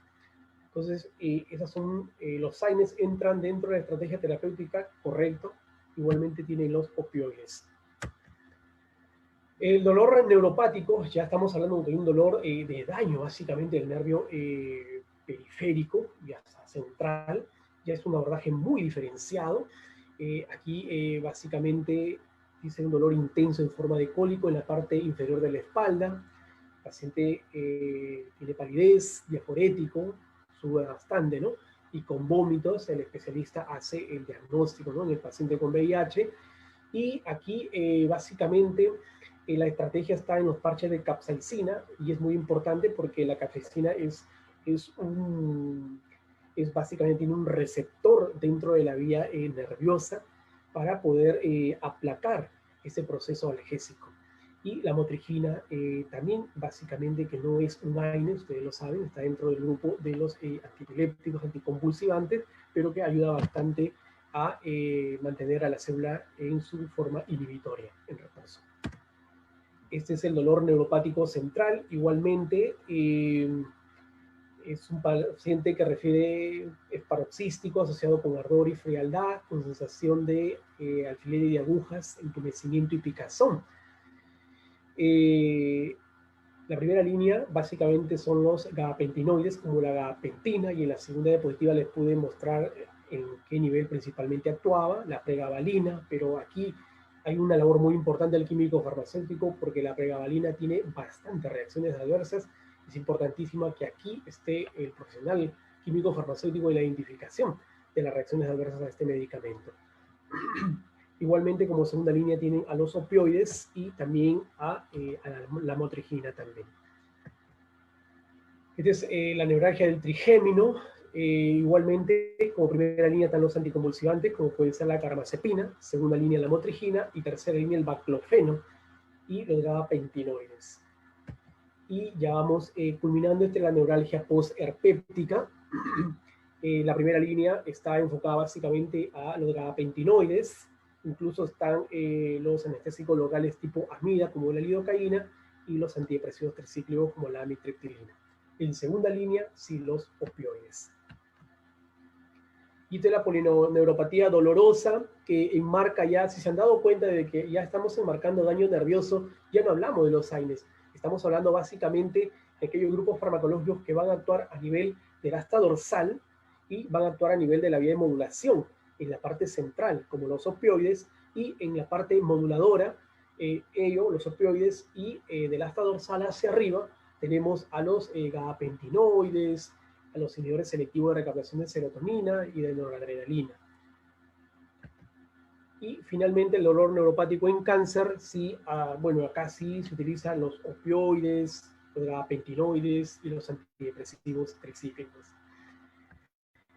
Entonces, esos son los AINES, entran dentro de la estrategia terapéutica, correcto. Igualmente tienen los opioides. El dolor neuropático, ya estamos hablando de un dolor de daño básicamente del nervio periférico y hasta central, ya es un abordaje muy diferenciado. Aquí básicamente dice un dolor intenso en forma de cólico en la parte inferior de la espalda. El paciente tiene palidez, diaforético, sube bastante, ¿no? Y con vómitos, el especialista hace el diagnóstico, ¿no? En el paciente con VIH. Y aquí básicamente la estrategia está en los parches de capsaicina y es muy importante porque la capsaicina es básicamente tiene un receptor dentro de la vía nerviosa para poder aplacar ese proceso analgésico. Y la motrigina también, básicamente, que no es un AINE, ustedes lo saben, está dentro del grupo de los antiepilépticos, anticonvulsivantes, pero que ayuda bastante a mantener a la célula en su forma inhibitoria, en reposo. Este es el dolor neuropático central. Igualmente, es un paciente que refiere, es paroxístico, asociado con ardor y frialdad, con sensación de alfiler y de agujas, entumecimiento y picazón. La primera línea básicamente son los gabapentinoides, como la gabapentina, y en la segunda diapositiva les pude mostrar en qué nivel principalmente actuaba, la pregabalina, pero aquí hay una labor muy importante del químico farmacéutico porque la pregabalina tiene bastantes reacciones adversas. Es importantísimo que aquí esté el profesional químico farmacéutico en la identificación de las reacciones adversas a este medicamento. Igualmente, como segunda línea tienen a los opioides y también a la motrigina también. Esta es la neuralgia del trigémino. Igualmente, como primera línea están los anticonvulsivantes, como puede ser la carbamazepina, segunda línea la motrigina y tercera línea el baclofeno y los gabapentinoides. Y ya vamos culminando la neuralgia post-herpéptica. La primera línea está enfocada básicamente a los gabapentinoides. Incluso están los anestésicos locales tipo amida, como la lidocaína, y los antidepresivos tricíclicos, como la amitriptilina. En segunda línea, sí, los opioides. Y esta es la polineuropatía dolorosa, que enmarca ya, si se han dado cuenta de que ya estamos enmarcando daño nervioso, ya no hablamos de los AINES. Estamos hablando básicamente de aquellos grupos farmacológicos que van a actuar a nivel del asta dorsal y van a actuar a nivel de la vía de modulación, en la parte central, como los opioides, y en la parte moduladora, los opioides, y del asta dorsal hacia arriba tenemos a los gabapentinoides, a los inhibidores selectivos de recaptación de serotonina y de noradrenalina. Y finalmente el dolor neuropático en cáncer, sí, bueno, acá sí se utilizan los opioides, los gabapentinoides y los antidepresivos tricíclicos.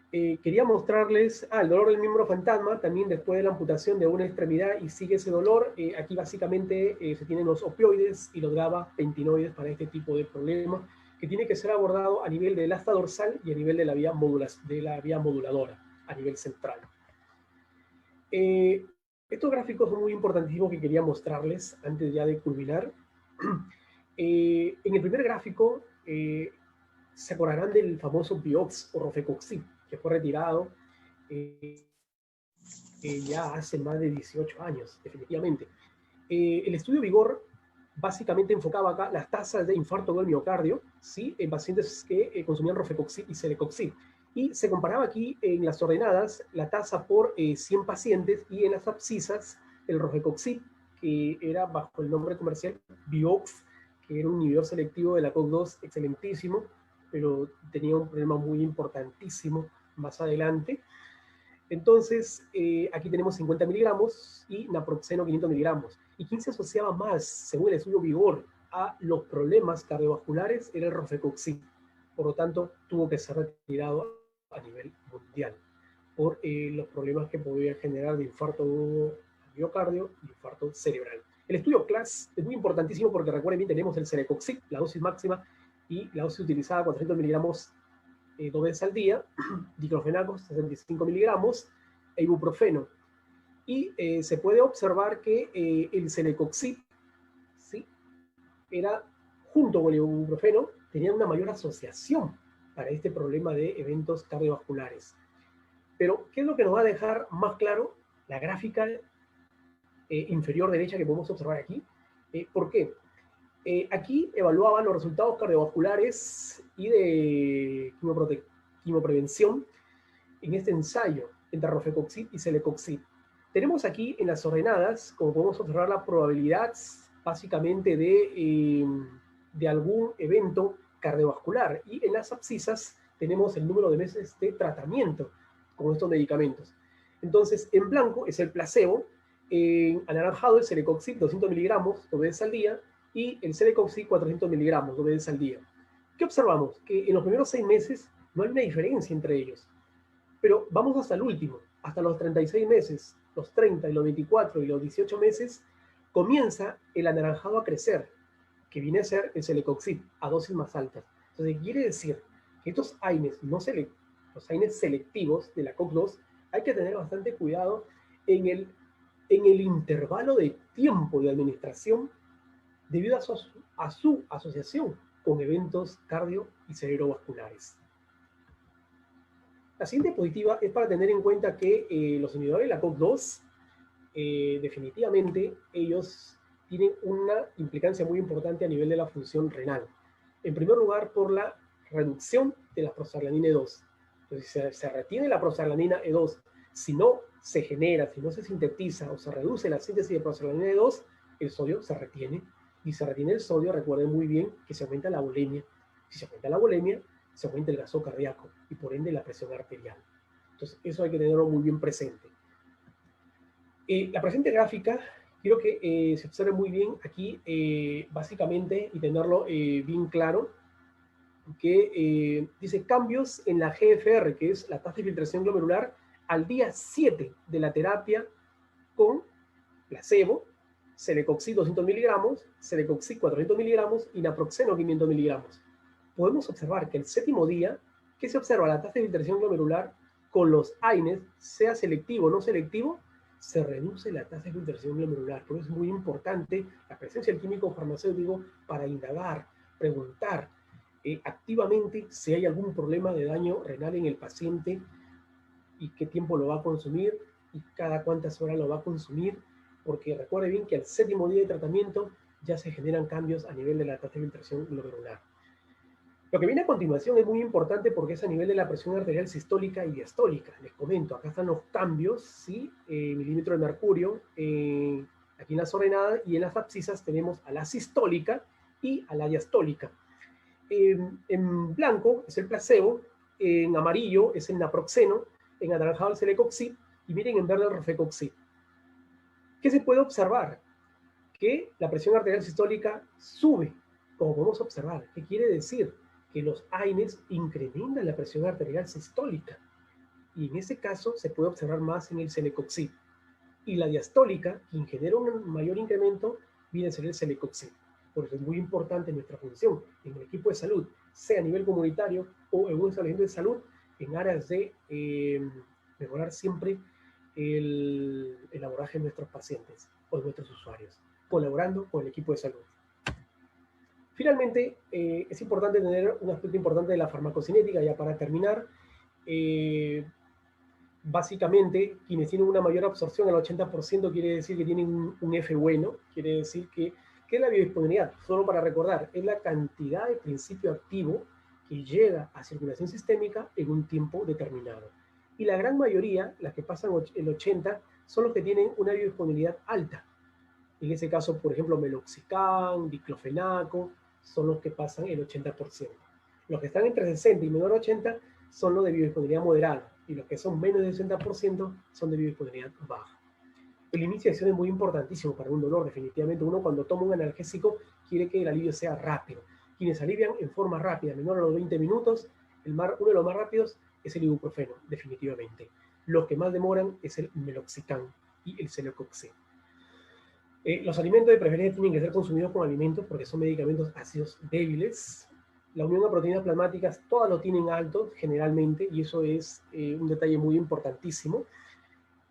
Quería mostrarles el dolor del miembro fantasma, también después de la amputación de una extremidad y sigue ese dolor. Aquí básicamente se tienen los opioides y los gabapentinoides para este tipo de problemas, que tiene que ser abordado a nivel del asta dorsal y a nivel de la vía moduladora, a nivel central. Estos gráficos son muy importantísimos que quería mostrarles antes ya de culminar. En el primer gráfico se acordarán del famoso Vioxx o Rofecoxib, que fue retirado ya hace más de 18 años, definitivamente. El estudio Vigor básicamente enfocaba acá las tasas de infarto del miocardio, ¿sí?, en pacientes que consumían Rofecoxib y Celecoxib. Y se comparaba aquí en las ordenadas la tasa por 100 pacientes y en las abscisas el Rofecoxib, que era bajo el nombre comercial Vioxx, que era un inhibidor selectivo de la COX-2 excelentísimo, pero tenía un problema muy importantísimo más adelante. Entonces, aquí tenemos 50 miligramos y naproxeno 500 miligramos. ¿Y quién se asociaba más, según el estudio Vigor, a los problemas cardiovasculares? Era el Rofecoxib. Por lo tanto, tuvo que ser retirado a nivel mundial por los problemas que podía generar de infarto al miocardio y infarto cerebral. El estudio CLASS es muy importantísimo porque, recuerden bien, tenemos el Celecoxib, la dosis máxima, y la dosis utilizada 400 miligramos 2 veces al día, diclofenaco 65 miligramos, e ibuprofeno. Y se puede observar que el Celecoxib, ¿sí?, era, junto con el ibuprofeno, tenía una mayor asociación para este problema de eventos cardiovasculares. Pero, ¿qué es lo que nos va a dejar más claro? La gráfica inferior derecha que podemos observar aquí. ¿Por qué? Aquí evaluaban los resultados cardiovasculares y de quimoprevención en este ensayo entre Rofecoxib y Celecoxib. Tenemos aquí en las ordenadas, como podemos observar, la probabilidad básicamente de algún evento cardiovascular, y en las abscisas tenemos el número de meses de tratamiento con estos medicamentos. Entonces, en blanco es el placebo, en anaranjado el Celecoxib 200 miligramos 2 veces al día, y el Celecoxib 400 miligramos 2 veces al día. ¿Qué observamos? Que en los primeros 6 meses no hay una diferencia entre ellos. Pero vamos hasta el último, hasta los 36 meses, los 30 y los 24 y los 18 meses, comienza el anaranjado a crecer, que viene a ser el Celecoxib a dosis más altas. Entonces quiere decir que estos AINES, los AINES selectivos de la COX-2, hay que tener bastante cuidado en el intervalo de tiempo de administración debido a su asociación con eventos cardio y cerebrovasculares. La siguiente diapositiva es para tener en cuenta que los inhibidores de la COX-2, definitivamente, ellos tienen una implicancia muy importante a nivel de la función renal. En primer lugar, por la reducción de la prostaglandina E2. Entonces, si se retiene la prostaglandina E2, si no se genera, si no se sintetiza o se reduce la síntesis de prostaglandina E2, el sodio se retiene. Y se retiene el sodio, recuerden muy bien que se aumenta la volemia. Si se aumenta la volemia, se aumenta el gasto cardíaco y por ende la presión arterial. Entonces, eso hay que tenerlo muy bien presente. La presente gráfica, quiero que se observe muy bien aquí, básicamente, y tenerlo bien claro, que dice cambios en la GFR, que es la tasa de filtración glomerular, al día 7 de la terapia con placebo, Celecoxib 200 miligramos, Celecoxib 400 miligramos y naproxeno 500 miligramos. Podemos observar que el séptimo día, ¿qué se observa? La tasa de filtración glomerular con los AINES, sea selectivo o no selectivo, se reduce la tasa de filtración glomerular. Por eso es muy importante la presencia del químico farmacéutico para indagar, preguntar activamente si hay algún problema de daño renal en el paciente y qué tiempo lo va a consumir y cada cuántas horas lo va a consumir, porque recuerde bien que al séptimo día de tratamiento ya se generan cambios a nivel de la tasa de filtración glomerular. Lo que viene a continuación es muy importante porque es a nivel de la presión arterial sistólica y diastólica. Les comento, acá están los cambios, ¿sí? Milímetro de mercurio, aquí en las ordenadas, y en las abscisas tenemos a la sistólica y a la diastólica. En blanco es el placebo, en amarillo es el naproxeno, en anaranjado el Celecoxib, y miren en verde el Rofecoxib. ¿Qué se puede observar? Que la presión arterial sistólica sube, como podemos observar. ¿Qué quiere decir? Que los AINES incrementan la presión arterial sistólica. Y en ese caso se puede observar más en el celecoxib. Y la diastólica, quien genera un mayor incremento, viene a ser el celecoxib. Por eso es muy importante nuestra función en el equipo de salud, sea a nivel comunitario o en un establecimiento de salud, en áreas de mejorar siempre el abordaje de nuestros pacientes o de nuestros usuarios, colaborando con el equipo de salud. Finalmente, es importante tener un aspecto importante de la farmacocinética, ya para terminar. Básicamente, quienes tienen una mayor absorción al 80% quiere decir que tienen un F bueno, quiere decir que ¿qué es la biodisponibilidad? Solo para recordar, es la cantidad de principio activo que llega a circulación sistémica en un tiempo determinado. Y la gran mayoría, las que pasan el 80, son los que tienen una biodisponibilidad alta. En ese caso, por ejemplo, meloxicam, diclofenaco, son los que pasan el 80%. Los que están entre 60 y menor a 80 son los de biodisponibilidad moderada, y los que son menos del 60% son de biodisponibilidad baja. El inicio de acción es muy importantísimo para un dolor, definitivamente. Uno cuando toma un analgésico quiere que el alivio sea rápido. Quienes alivian en forma rápida, menor a los 20 minutos, uno de los más rápidos es el ibuprofeno, definitivamente. Los que más demoran es el meloxicam y el celecoxib. Los alimentos de preferencia tienen que ser consumidos con alimentos porque son medicamentos ácidos débiles. La unión a proteínas plasmáticas, todas lo tienen alto generalmente, y eso es un detalle muy importantísimo.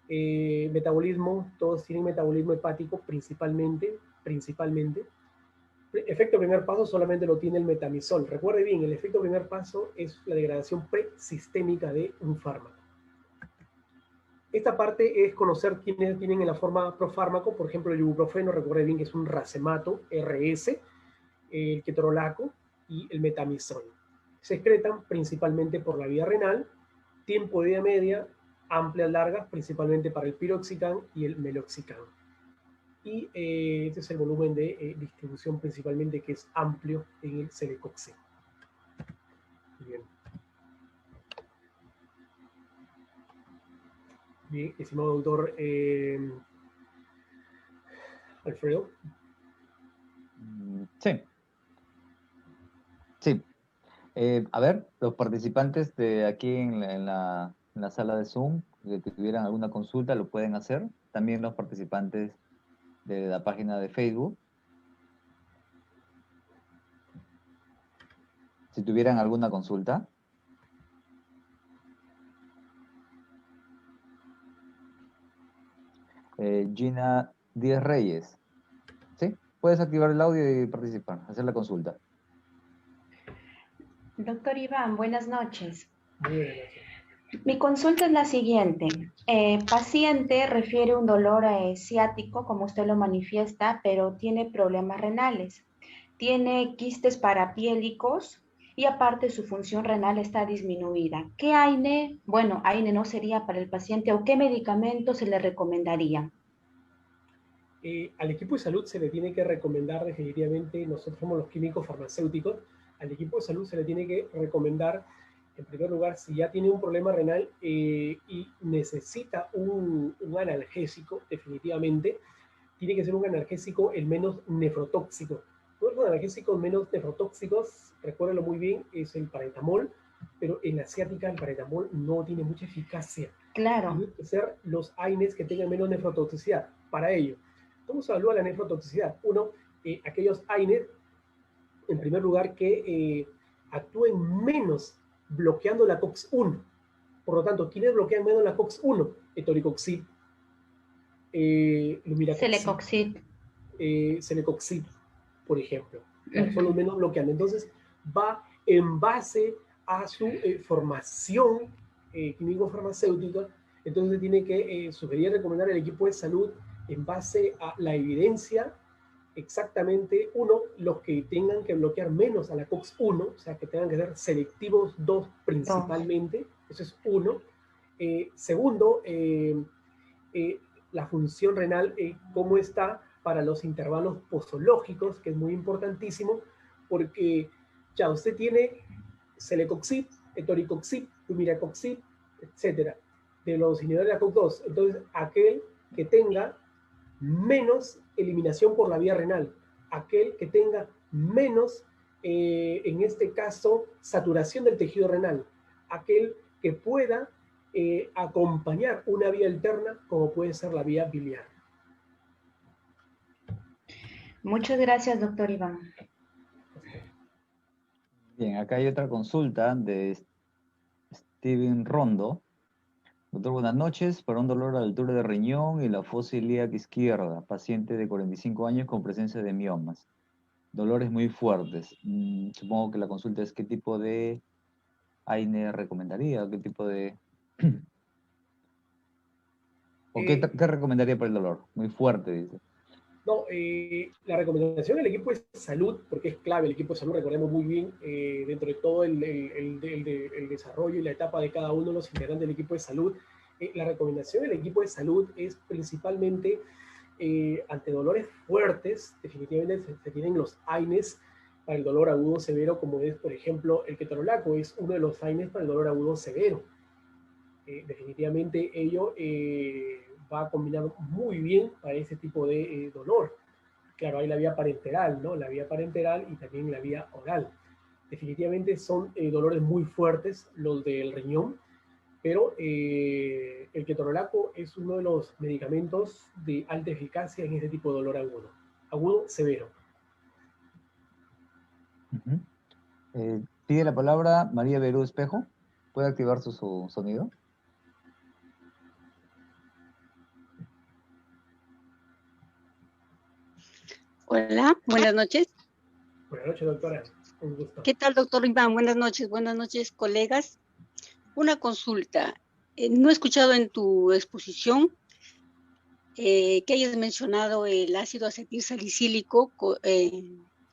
Metabolismo, todos tienen metabolismo hepático principalmente. Efecto primer paso solamente lo tiene el metamizol. Recuerde bien, el efecto primer paso es la degradación presistémica de un fármaco. Esta parte es conocer quiénes tienen en la forma profármaco, por ejemplo el ibuprofeno, recuerde bien que es un racemato, RS, el ketorolaco y el metamizol. Se excretan principalmente por la vía renal, tiempo de vida media, amplias, largas, principalmente para el piroxicam y el meloxicam. Y este es el volumen de distribución principalmente, que es amplio en el celecoxib. Bien. Bien, estimado doctor Alfredo. Sí. Sí. A ver, los participantes de aquí en la sala de Zoom, que tuvieran alguna consulta, lo pueden hacer. También los participantes de la página de Facebook. Si tuvieran alguna consulta. Gina Díaz Reyes. ¿Sí? Puedes activar el audio y participar, hacer la consulta. Doctor Iván, buenas noches. Muy buenas noches. Mi consulta es la siguiente. Paciente refiere un dolor ciático, como usted lo manifiesta, pero tiene problemas renales. Tiene quistes parapiélicos y aparte su función renal está disminuida. ¿Qué AINE? Bueno, AINE no sería para el paciente, o qué medicamento se le recomendaría. Al equipo de salud se le tiene que recomendar definitivamente, nosotros somos los químicos farmacéuticos, al equipo de salud se le tiene que recomendar, en primer lugar, si ya tiene un problema renal y necesita un analgésico, definitivamente, tiene que ser un analgésico el menos nefrotóxico. Todos los analgésicos menos nefrotóxicos, recuérdenlo muy bien, es el paracetamol, pero en la ciática el paracetamol no tiene mucha eficacia. Claro. Tienen que ser los AINES que tengan menos nefrotoxicidad. Para ello, ¿cómo se evalúa la nefrotoxicidad? Uno, aquellos AINES, en primer lugar, que actúen menos bloqueando la COX-1. Por lo tanto, ¿quiénes bloquean menos la COX-1? Etoricoxib, lumiracoxib, celecoxib, por ejemplo. Son los menos bloqueando. Entonces, va en base a su formación químico-farmacéutica. Entonces, tiene que sugerir recomendar al equipo de salud en base a la evidencia, exactamente, uno, los que tengan que bloquear menos a la COX-1, o sea, que tengan que ser selectivos 2 principalmente, eso es uno. Segundo, la función renal, cómo está para los intervalos posológicos, que es muy importantísimo, porque ya usted tiene celecoxib, etoricoxib, lumiracoxib, etcétera, de los inhibidores de la COX-2. Entonces, aquel que tenga menos eliminación por la vía renal, aquel que tenga menos, en este caso, saturación del tejido renal, aquel que pueda acompañar una vía alterna como puede ser la vía biliar. Muchas gracias, doctor Iván. Bien, acá hay otra consulta de Steven Rondo. Doctor, buenas noches. Para un dolor a la altura de riñón y la fosa ilíaca izquierda, paciente de 45 años con presencia de miomas. Dolores muy fuertes. Supongo que la consulta es qué tipo de AINE recomendaría, o qué tipo de... ¿O qué recomendaría para el dolor? Muy fuerte, dice. No, la recomendación del equipo de salud, porque es clave el equipo de salud, recordemos muy bien, dentro de todo el desarrollo y la etapa de cada uno de los integrantes del equipo de salud, la recomendación del equipo de salud es principalmente ante dolores fuertes, definitivamente se tienen los AINES para el dolor agudo severo, como es, por ejemplo, el ketorolaco, es uno de los AINES para el dolor agudo severo. Definitivamente ello va a combinar muy bien para ese tipo de dolor. Claro, hay la vía parenteral, ¿no? La vía parenteral y también la vía oral. Definitivamente son dolores muy fuertes los del riñón, pero el ketorolaco es uno de los medicamentos de alta eficacia en ese tipo de dolor agudo severo. Pide la palabra María Berú Espejo. ¿Puede activar su sonido? Hola, buenas noches. Buenas noches, doctora. Un gusto. ¿Qué tal, doctor Iván? Buenas noches, colegas. Una consulta. No he escuchado en tu exposición que hayas mencionado el ácido acetilsalicílico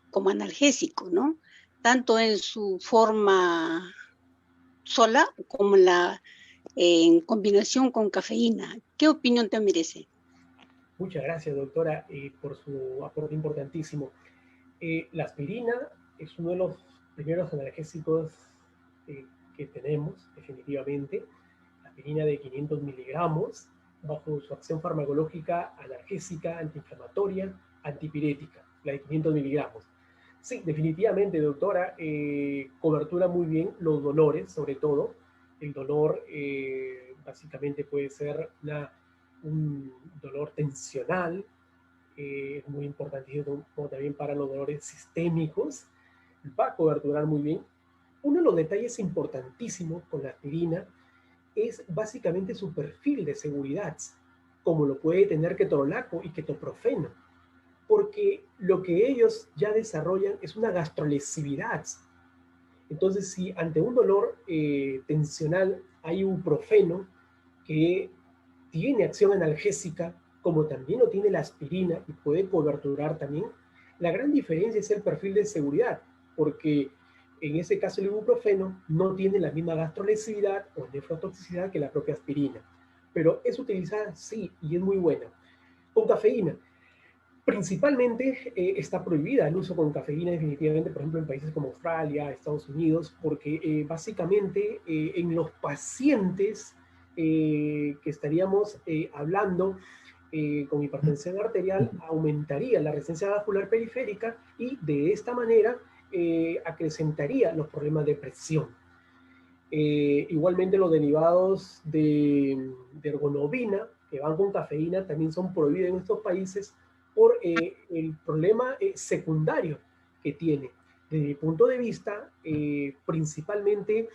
como analgésico, ¿no? Tanto en su forma sola como en combinación con cafeína. ¿Qué opinión te merece? Muchas gracias, doctora, por su aporte importantísimo. La aspirina es uno de los primeros analgésicos que tenemos, definitivamente. La aspirina de 500 miligramos, bajo su acción farmacológica analgésica, antiinflamatoria, antipirética, la de 500 miligramos. Sí, definitivamente, doctora, cobertura muy bien los dolores, sobre todo. El dolor básicamente puede ser un dolor tensional, muy importantísimo como también para los dolores sistémicos, va a coberturar muy bien. Uno de los detalles importantísimos con la aspirina es básicamente su perfil de seguridad, como lo puede tener ketorolaco y ketoprofeno, porque lo que ellos ya desarrollan es una gastrolesividad. Entonces, si ante un dolor tensional hay un profeno que tiene acción analgésica, como también lo tiene la aspirina y puede coberturar también, la gran diferencia es el perfil de seguridad, porque en ese caso el ibuprofeno no tiene la misma gastrolesividad o nefrotoxicidad que la propia aspirina, pero es utilizada sí y es muy buena. Con cafeína, principalmente está prohibida el uso con cafeína definitivamente, por ejemplo, en países como Australia, Estados Unidos, porque básicamente en los pacientes que estaríamos hablando con hipertensión arterial, aumentaría la resistencia vascular periférica y de esta manera acrecentaría los problemas de presión. Igualmente los derivados de ergonovina que van con cafeína también son prohibidos en estos países por el problema secundario que tiene. Desde mi punto de vista, principalmente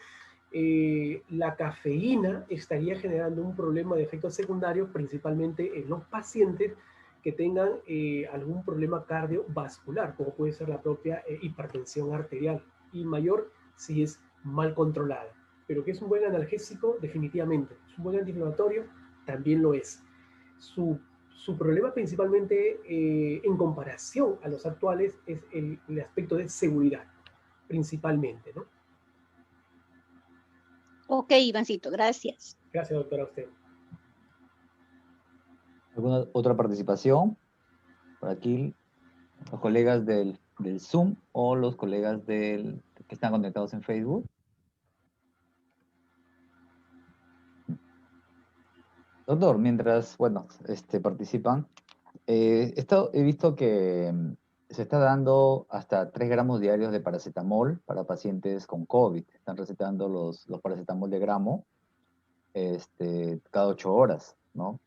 la cafeína estaría generando un problema de efectos secundarios, principalmente en los pacientes que tengan algún problema cardiovascular, como puede ser la propia hipertensión arterial, y mayor si es mal controlada. Pero que es un buen analgésico, definitivamente. Es un buen antiinflamatorio, también lo es. Su problema principalmente en comparación a los actuales es el aspecto de seguridad, principalmente, ¿no? Ok, Ivancito, gracias. Gracias, doctora, a usted. ¿Alguna otra participación? Por aquí, los colegas del Zoom o los colegas que están conectados en Facebook. Doctor, mientras, bueno, participan, He visto que se está dando hasta 3 gramos diarios de paracetamol para pacientes con COVID. Están recetando los paracetamol de gramo cada 8 horas, ¿no?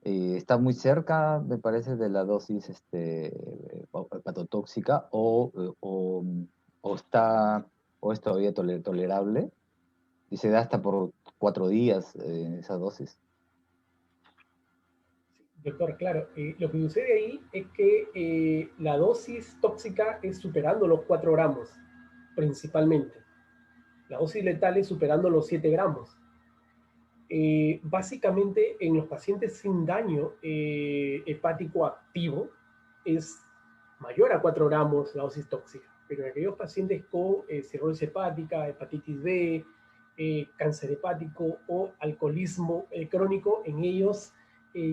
Está muy cerca, me parece, de la dosis hepatotóxica o es todavía tolerable y se da hasta por 4 días esa dosis. Doctor, claro, lo que sucede ahí es que la dosis tóxica es superando los 4 gramos, principalmente. La dosis letal es superando los 7 gramos. Básicamente, en los pacientes sin daño hepático activo, es mayor a 4 gramos la dosis tóxica. Pero en aquellos pacientes con cirrosis hepática, hepatitis B, cáncer hepático o alcoholismo crónico, en ellos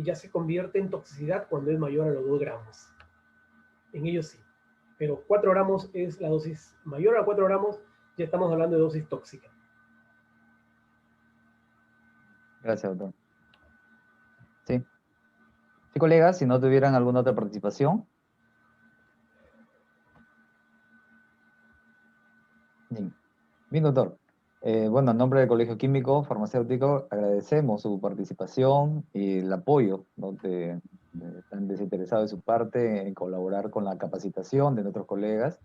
ya se convierte en toxicidad cuando es mayor a los 2 gramos. En ellos sí. Pero 4 gramos es la dosis mayor a 4 gramos, ya estamos hablando de dosis tóxica. Gracias, doctor. Sí. Sí, colegas, si no tuvieran alguna otra participación. Bien, bien, doctor. Bueno, en nombre del Colegio Químico Farmacéutico, agradecemos su participación y el apoyo, ¿no? Tan desinteresado de su parte en colaborar con la capacitación de nuestros colegas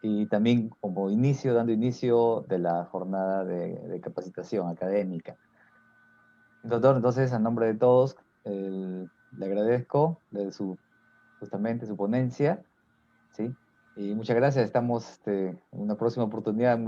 y también como inicio, dando inicio de la jornada de capacitación académica. Doctor, entonces, en nombre de todos, le agradezco justamente su ponencia, ¿sí? Y muchas gracias. Estamos en una próxima oportunidad muy